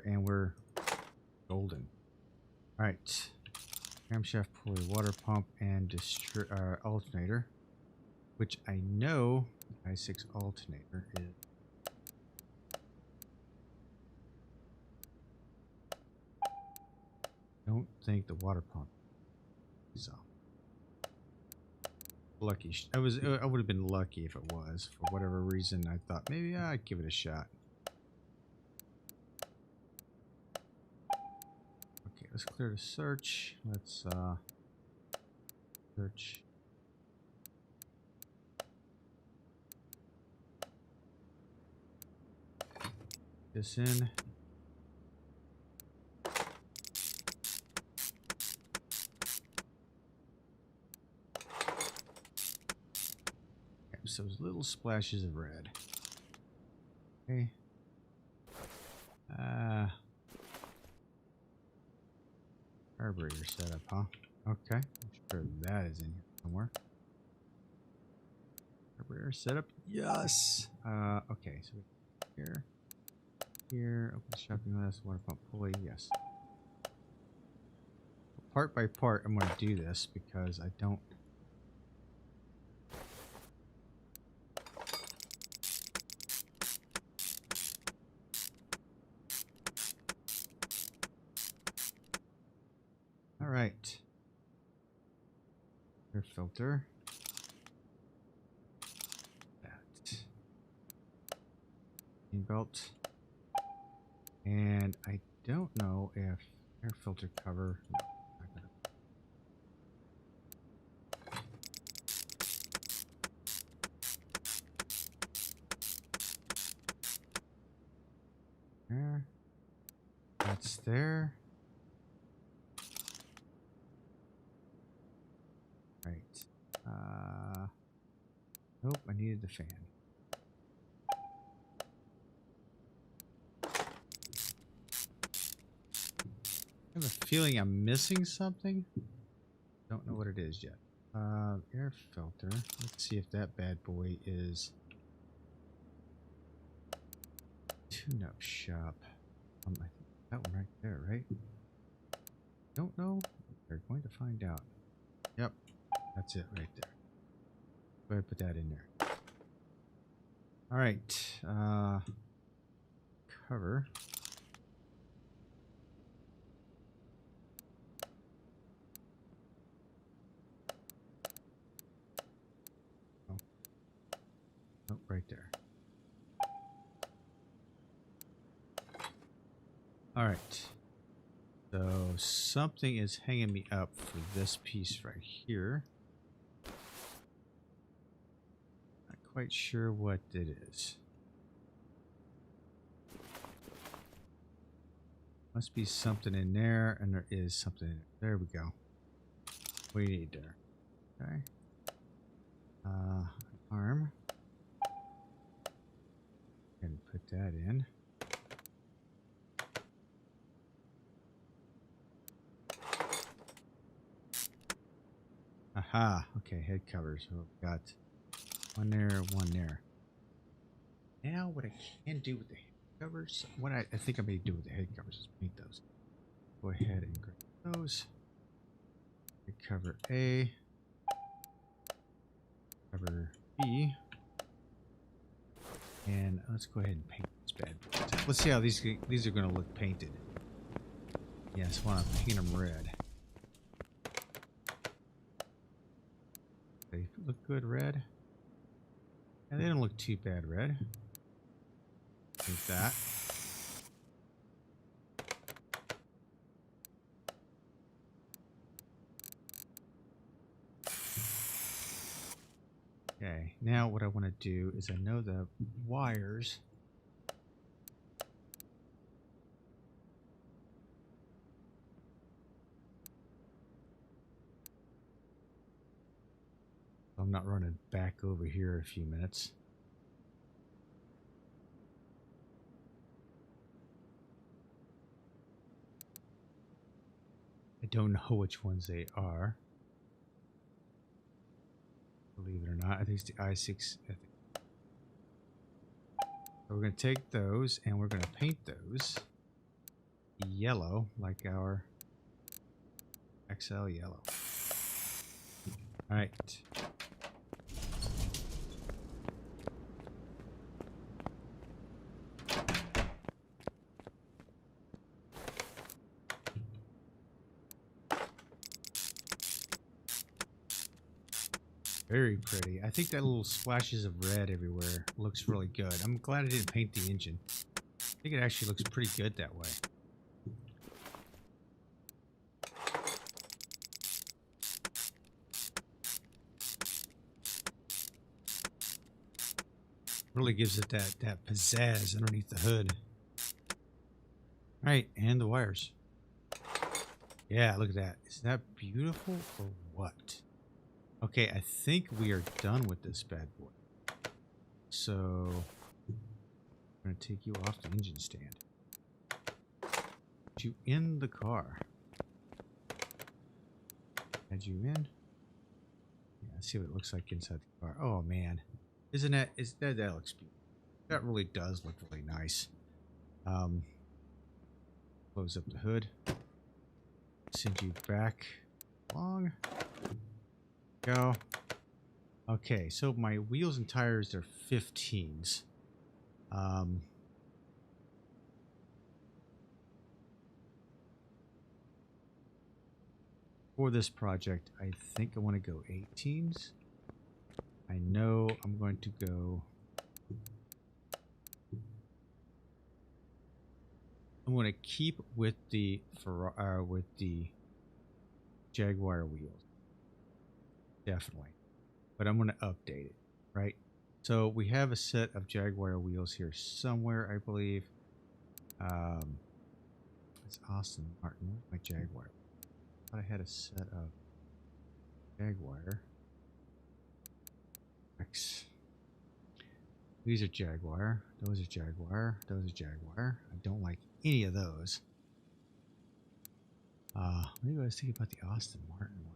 S1: and we're golden. All right. Camshaft pulley, water pump, and alternator, which I know the i6 alternator is. Don't think the water pump is off. Lucky. I would have been lucky if it was. For whatever reason, I thought maybe I'd give it a shot. Okay, let's clear the search. Let's search. This in. those little splashes of red. Okay. Carburetor setup, huh? Okay. I'm sure that is in here somewhere. Carburetor setup. Yes. Okay. So here. Here. Open shopping list. Water pump pulley. Yes. Part by part, I'm going to do this because I don't. All right. Air filter. That. Belt. And I don't know if air filter cover. No, not gonna. There. That's there. Right. Nope, I needed the fan. I have a feeling I'm missing something. Don't know what it is yet. Air filter. Let's see if that bad boy is tune-up shop. I think that one right there, right? Don't know. They're going to find out. Yep, that's it right there. Go ahead and put that in there. All right. Cover. Oh. Nope, right there. All right. So something is hanging me up for this piece right here. Not quite sure what it is. Must be something in there, and there is something in there. There we go. What do you need there? Okay. Arm. And put that in. Aha. Okay, head covers. So we've got one there, one there. Now what I can do with the head covers, what I think I may do with the head covers is paint those. Go ahead and grab those. Head cover A. Cover B. And let's go ahead and paint this bad boy. Let's see how these are going to look painted. Yes, I want to paint them red. They look good red. And they don't look too bad red. Like that. Okay, now what I want to do is I know the wires. I'm not running back over here a few minutes. I don't know which ones they are. Believe it or not, I think it's the i6. So we're going to take those and we're going to paint those yellow, like our XL yellow. All right. Very pretty. I think that little splashes of red everywhere looks really good. I'm glad I didn't paint the engine. I think it actually looks pretty good that way. Really gives it that pizzazz underneath the hood. All right, and the wires. Yeah, look at that. Is that beautiful or what? Okay, I think we are done with this bad boy. So I'm going to take you off the engine stand. Put you in the car. Add you in. Yeah, let's see what it looks like inside the car. Oh man, isn't that? That looks beautiful. That really does look really nice. Close up the hood. Send you back along. Go. Okay, so my wheels and tires are 15s. For this project, I think I want to go 18s. I know I'm going to go. I'm going to keep with the Jaguar wheels, definitely, but I'm going to update it, right? So we have a set of Jaguar wheels here somewhere, I believe. It's Austin Martin. Where's my Jaguar? I thought I had a set of Jaguar X. These are Jaguar. Those are Jaguar. Those are Jaguar. I don't like any of those. Maybe I was thinking about the Austin Martin one.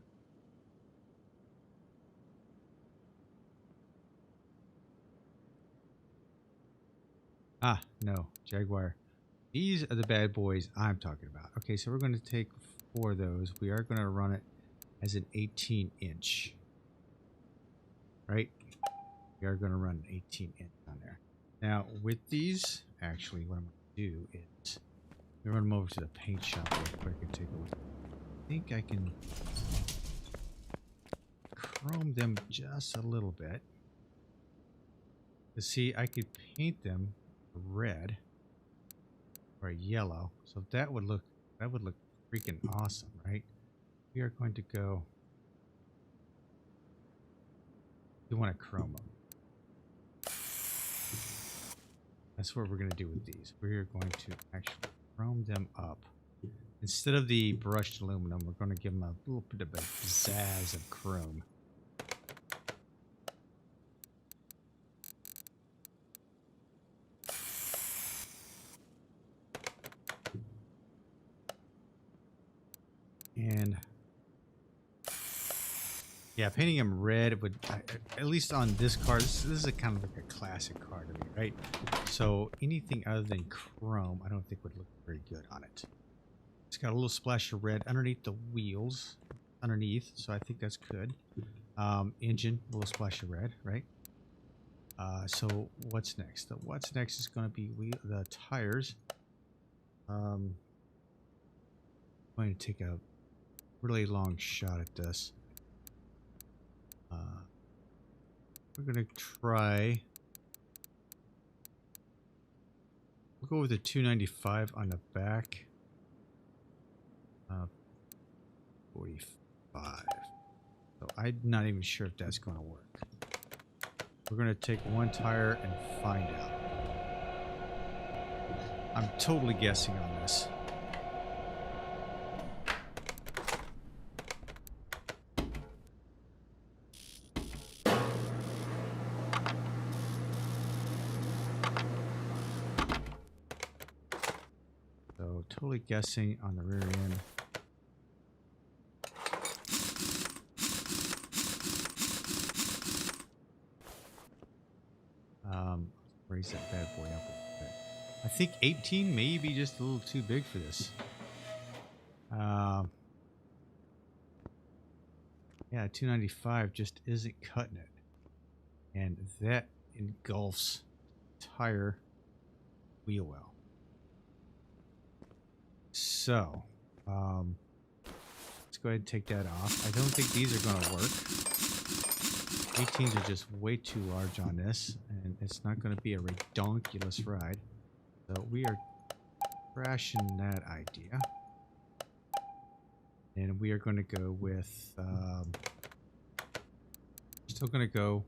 S1: Ah, no, Jaguar. These are the bad boys I'm talking about. Okay, so we're going to take 4 of those. We are going to run it as an 18-inch. Right? We are going to run an 18-inch on there. Now, with these, actually, what I'm going to do is I'm going to run them over to the paint shop real quick and take a look. I think I can chrome them just a little bit. To see, I could paint them red or yellow, so that would look freaking awesome, right? We are going to go. We want to chrome them. That's what we're going to do with these. We are going to actually chrome them up. Instead of the brushed aluminum, we're going to give them a little bit of a pizzazz of chrome. And yeah, painting them red would, at least on this car, this is a kind of like a classic car to me, right? So anything other than chrome, I don't think would look very good on it. It's got a little splash of red underneath the wheels, so I think that's good. Engine, a little splash of red, right? So what's next? What's next is going to be the tires. I'm going to take a really long shot at this. We're going to try. We'll go with the 295 on the back. 45. So I'm not even sure if that's going to work. We're going to take one tire and find out. I'm totally guessing on this. So totally guessing on the rear end. Raise that bad boy up a little bit. I think 18 may be just a little too big for this. Yeah, 295 just isn't cutting it. And that engulfs the entire wheel well. So, let's go ahead and take that off. I don't think these are going to work. 18s are just way too large on this, and it's not going to be a redonkulous ride. So we are crashing that idea. And we are going to go with, still going to go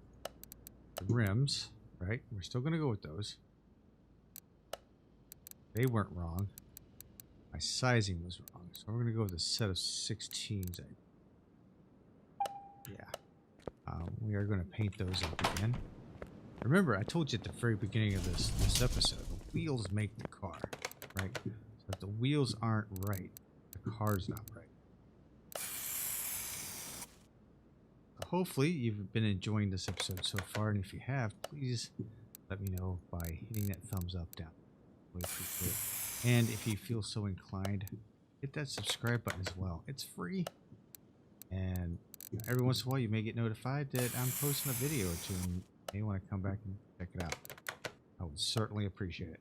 S1: the rims, right? We're still going to go with those. They weren't wrong. My sizing was wrong. So we're going to go with a set of 16s. Yeah. We are going to paint those up again. Remember, I told you at the very beginning of this episode, the wheels make the car, right? So if the wheels aren't right, the car's not right. So hopefully, you've been enjoying this episode so far, and if you have, please let me know by hitting that thumbs up down. Really appreciate it. And if you feel so inclined, hit that subscribe button as well. It's free, and every once in a while, you may get notified that I'm posting a video or two, and you may want to come back and check it out. I would certainly appreciate it.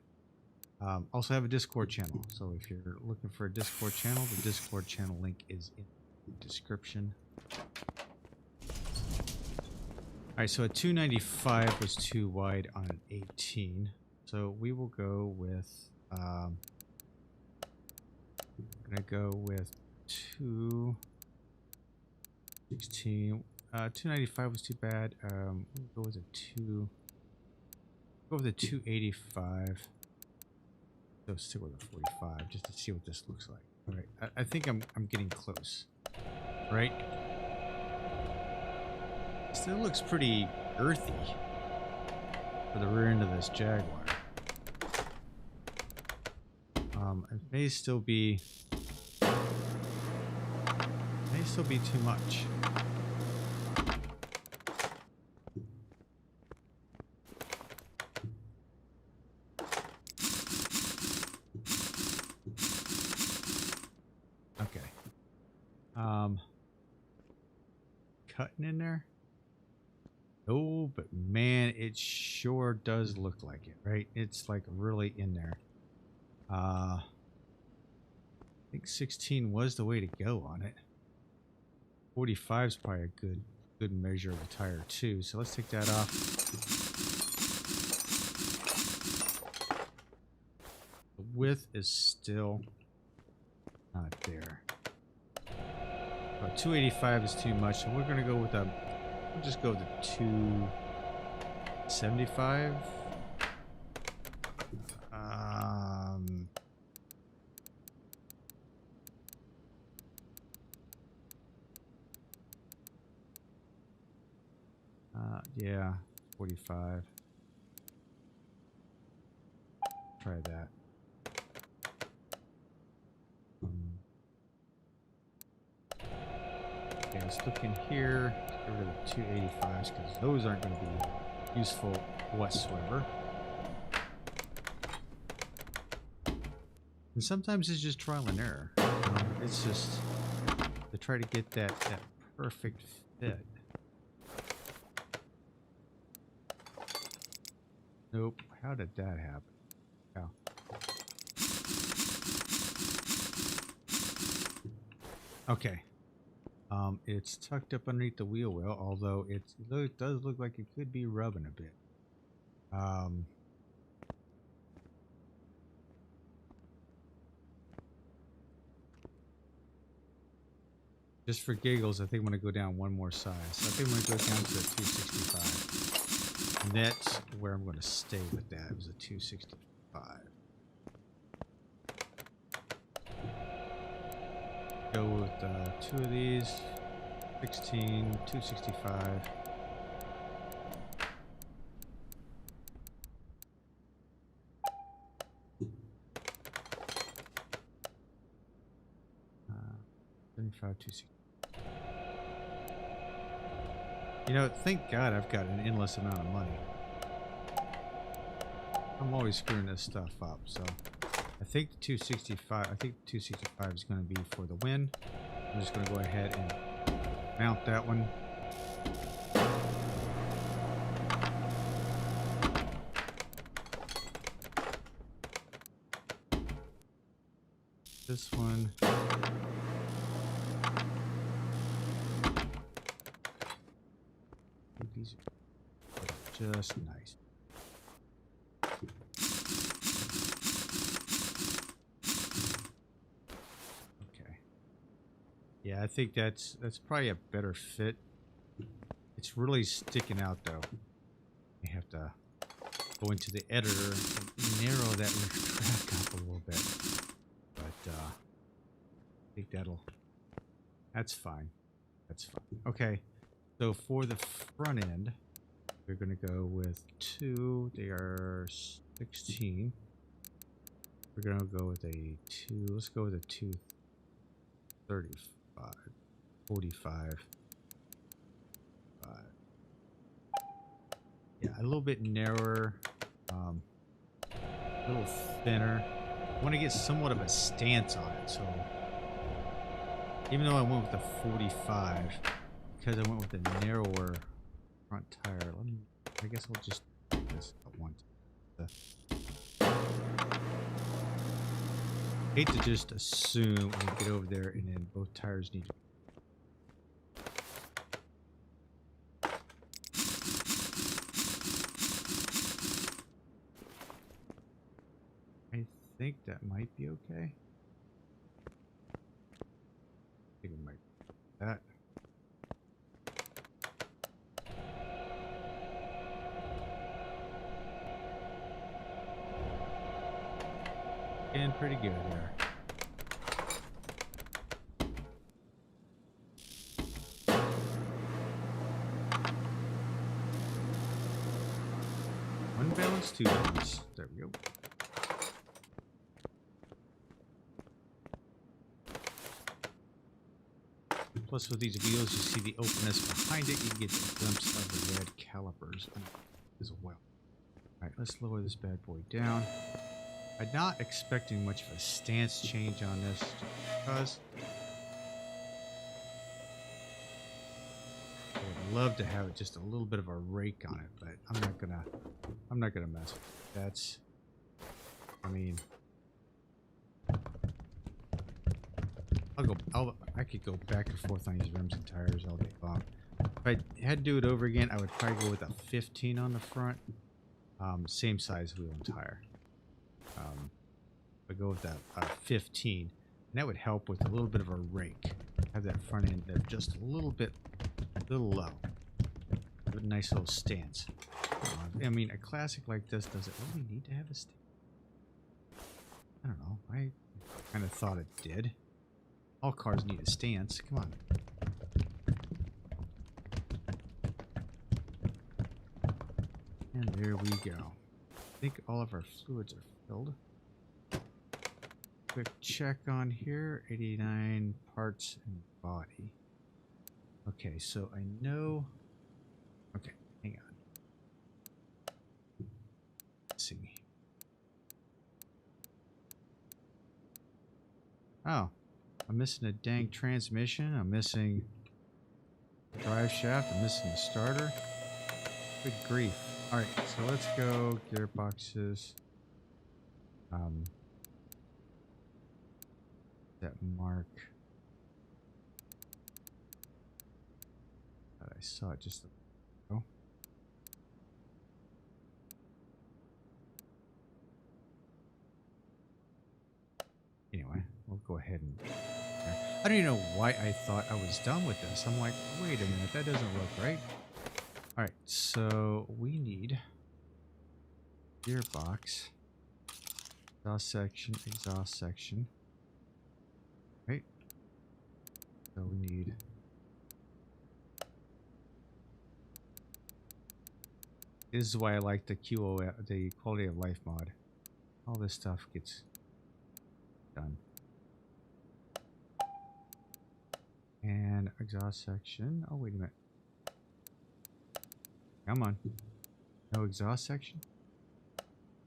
S1: Also have a Discord channel, so if you're looking for a Discord channel, the Discord channel link is in the description. Alright, so a 295 was too wide on an 18, so we will go with, I'm gonna go with 216. 295 was too bad. We'll go with a 285. So stick with a 45 just to see what this looks like. All right, I think I'm getting close, right? Still looks pretty earthy for the rear end of this Jaguar. It may still be too much. Okay. Cutting in there? Oh, but man, it sure does look like it, right? It's like really in there. I think 16 was the way to go on it. 45 is probably a good measure of the tire too. So let's take that off. The width is still not there. 285 is too much, so we're gonna go with we'll just go with the 275. Yeah, 45. Try that. Okay, let's look in here. Get rid of the 285s because those aren't going to be useful whatsoever. And sometimes it's just trial and error. It's just to try to get that perfect fit. Nope. How did that happen? How? Okay. It's tucked up underneath the wheel well, although it does look like it could be rubbing a bit. Just for giggles, I think I'm going to go down one more size. So I think I'm going to go down to the 265. And that's where I'm going to stay with that. It was a 265. Go with two of these. 16, 265. You know, thank God I've got an endless amount of money. I'm always screwing this stuff up, so I think the 265 is going to be for the win. I'm just going to go ahead and mount that one. This one. These are just nice. Okay. Yeah, I think that's probably a better fit. It's really sticking out though. You have to go into the editor and narrow that track up a little bit. But I think that's fine. That's fine. Okay. So for the front end, We're going to go with 2. They are 16. We're going to go with a 2. Let's go with a 235. 45. Yeah, a little bit narrower. A little thinner. I want to get somewhat of a stance on it. So even though I went with the 45, because I went with the narrower front tire, I guess I'll just do this at once. Hate to just assume when we get over there and then both tires need to. I think that might be okay. I think it might be that. Getting pretty good there. One balance, 2 balance. There we go. Plus, with these wheels, you see the openness behind it. You get a glimpse of the red calipers as well. All right, let's lower this bad boy down. I'm not expecting much of a stance change on this, just because I would love to have just a little bit of a rake on it, but I'm not gonna mess with it. That's, I mean, I could go back and forth on these rims and tires all day long. If I had to do it over again, I would probably go with a 15 on the front, same size wheel and tire. I go with that 15, and that would help with a little bit of a rake. Have that front end there just a little low. A nice little stance. I mean, a classic like this, does it really need to have a stance? I don't know. I kind of thought it did. All cars need a stance. Come on. And there we go. I think all of our fluids are filled. Quick check on here. 89 parts and body. Okay, so I know. Okay, hang on. Let's see. Oh, I'm missing a dang transmission. I'm missing the drive shaft. I'm missing the starter. Good grief. All right, so let's go gearboxes. That mark. I saw it just a minute ago. Anyway, we'll go ahead and. I don't even know why I thought I was done with this. I'm like, wait a minute, that doesn't look right. All right, so we need gearbox, exhaust section. Right. So we need. This is why I like the QO, the quality of life mod. All this stuff gets done. And exhaust section. Oh, wait a minute. Come on. No exhaust section?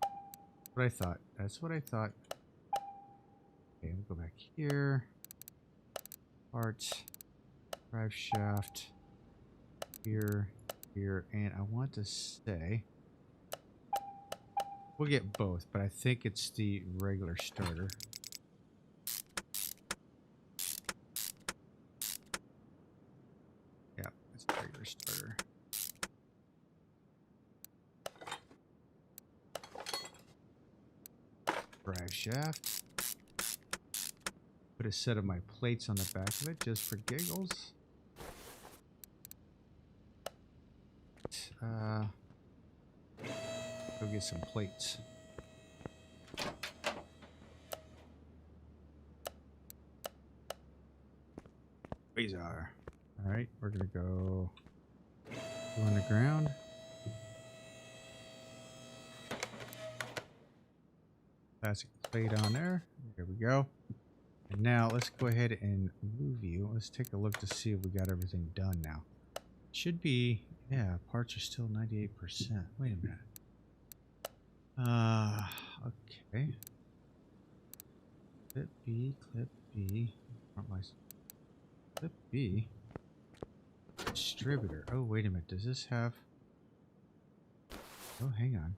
S1: That's what I thought. That's what I thought. Okay, we'll go back here. Parts. Drive shaft. Here. Here. And I want to say. We'll get both, but I think it's the regular starter. Yeah, it's the regular starter. Drive shaft. Put a set of my plates on the back of it just for giggles. Go get some plates. Quayzar. Alright, we're gonna go on the ground. plastic plate on there. There we go. And now let's go ahead and move you. Let's take a look to see if we got everything done now. Should be, yeah, parts are still 98%. Wait a minute. Okay. Clip B, front license. Clip B. Distributor. Oh, wait a minute. Does this have... Oh, hang on.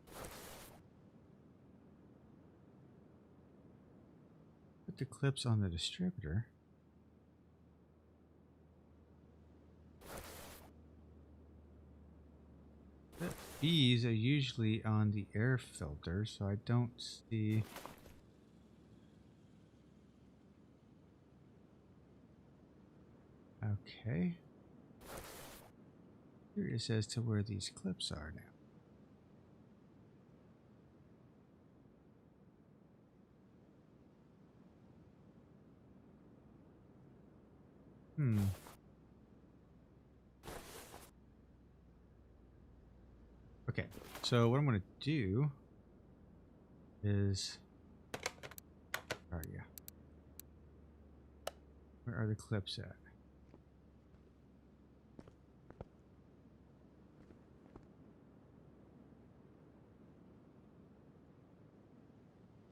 S1: Put the clips on the distributor. The B's are usually on the air filter, so I don't see... Okay. Curious as to where these clips are now. Okay, so what I'm going to do is... Where are you? Where are the clips at?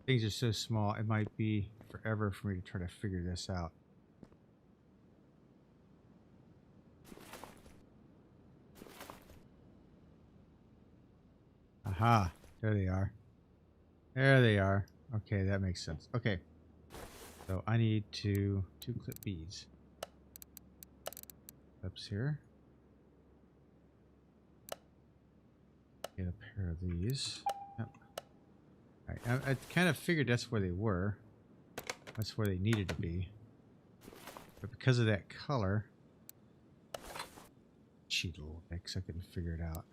S1: Things are so small, it might be forever for me to try to figure this out. Aha, there they are. There they are. Okay, that makes sense. Okay, so I need two clip B's. Clips here. Get a pair of these. Yep. All right, I kind of figured that's where they were. That's where they needed to be. But because of that color, cheat a little bit because I couldn't figure it out.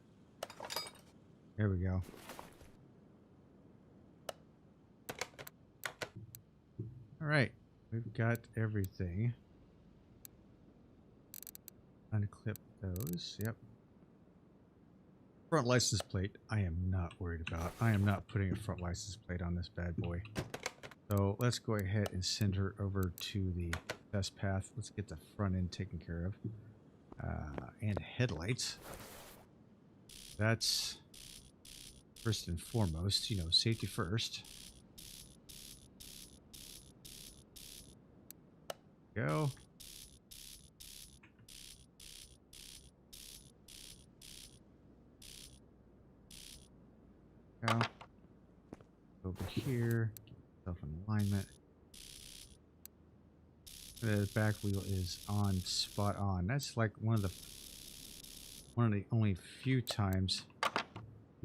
S1: There we go. All right, we've got everything. Unclip those. Yep. Front license plate, I am not worried about. I am not putting a front license plate on this bad boy. So let's go ahead and send her over to the test path. Let's get the front end taken care of. And headlights. That's first and foremost, you know, safety first. Go. Go. Over here. Get yourself in alignment. The back wheel is on, spot on. That's like one of the only few times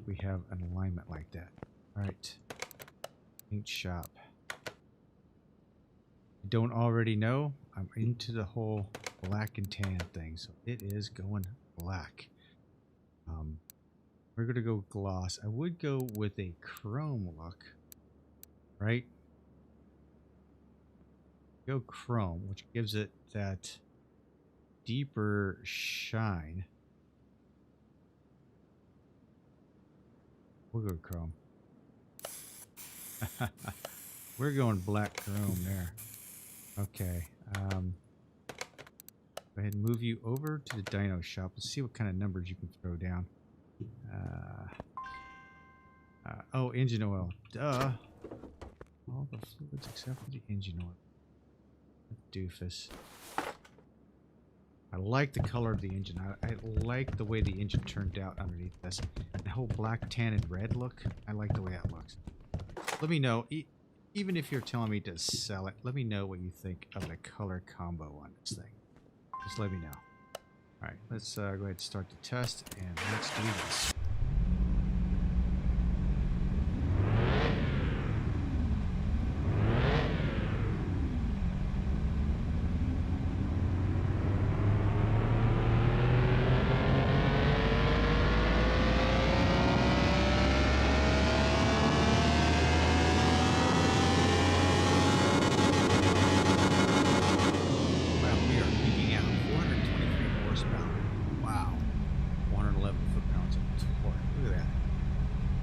S1: we have an alignment like that. All right. Paint shop. Don't already know, I'm into the whole black and tan thing, so it is going black. We're gonna go gloss. I would go with a chrome look, right? Go chrome, which gives it that deeper shine. We'll go chrome. We're going black chrome there. Okay. Go ahead and move you over to the dyno shop. Let's see what kind of numbers you can throw down. Oh, engine oil. Duh. All the fluids except for the engine oil. Doofus. I like the color of the engine. I like the way the engine turned out underneath this. The whole black, tan, and red look. I like the way that looks. Let me know. Even if you're telling me to sell it, let me know what you think of the color combo on this thing. Just let me know. Alright, let's go ahead and start the test, and let's do this.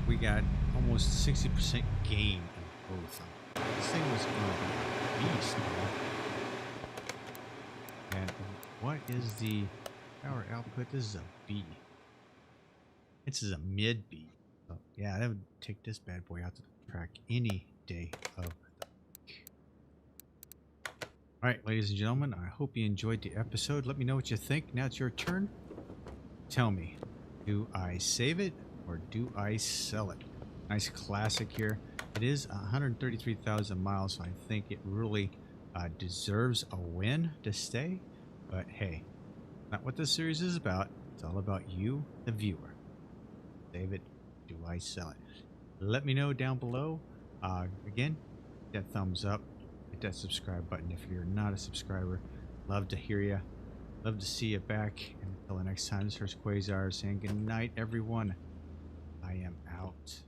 S1: We got almost 60% gain in both of them. This thing was going to be a beast, man. And what is the power output? This is a B. This is a mid B. So yeah, that would take this bad boy out to the track any day of the week. Alright, ladies and gentlemen, I hope you enjoyed the episode. Let me know what you think. Now it's your turn. Tell me, do I save it or do I sell it? Nice classic here. It is 133,000 miles, so I think it really deserves a win to stay. But hey, not what this series is about. It's all about you, the viewer. Save it, do I sell it? Let me know down below. Again, hit that thumbs up, hit that subscribe button if you're not a subscriber. Love to hear you. Love to see you back. And until the next time, this is Quayzar saying good night, everyone. I am out.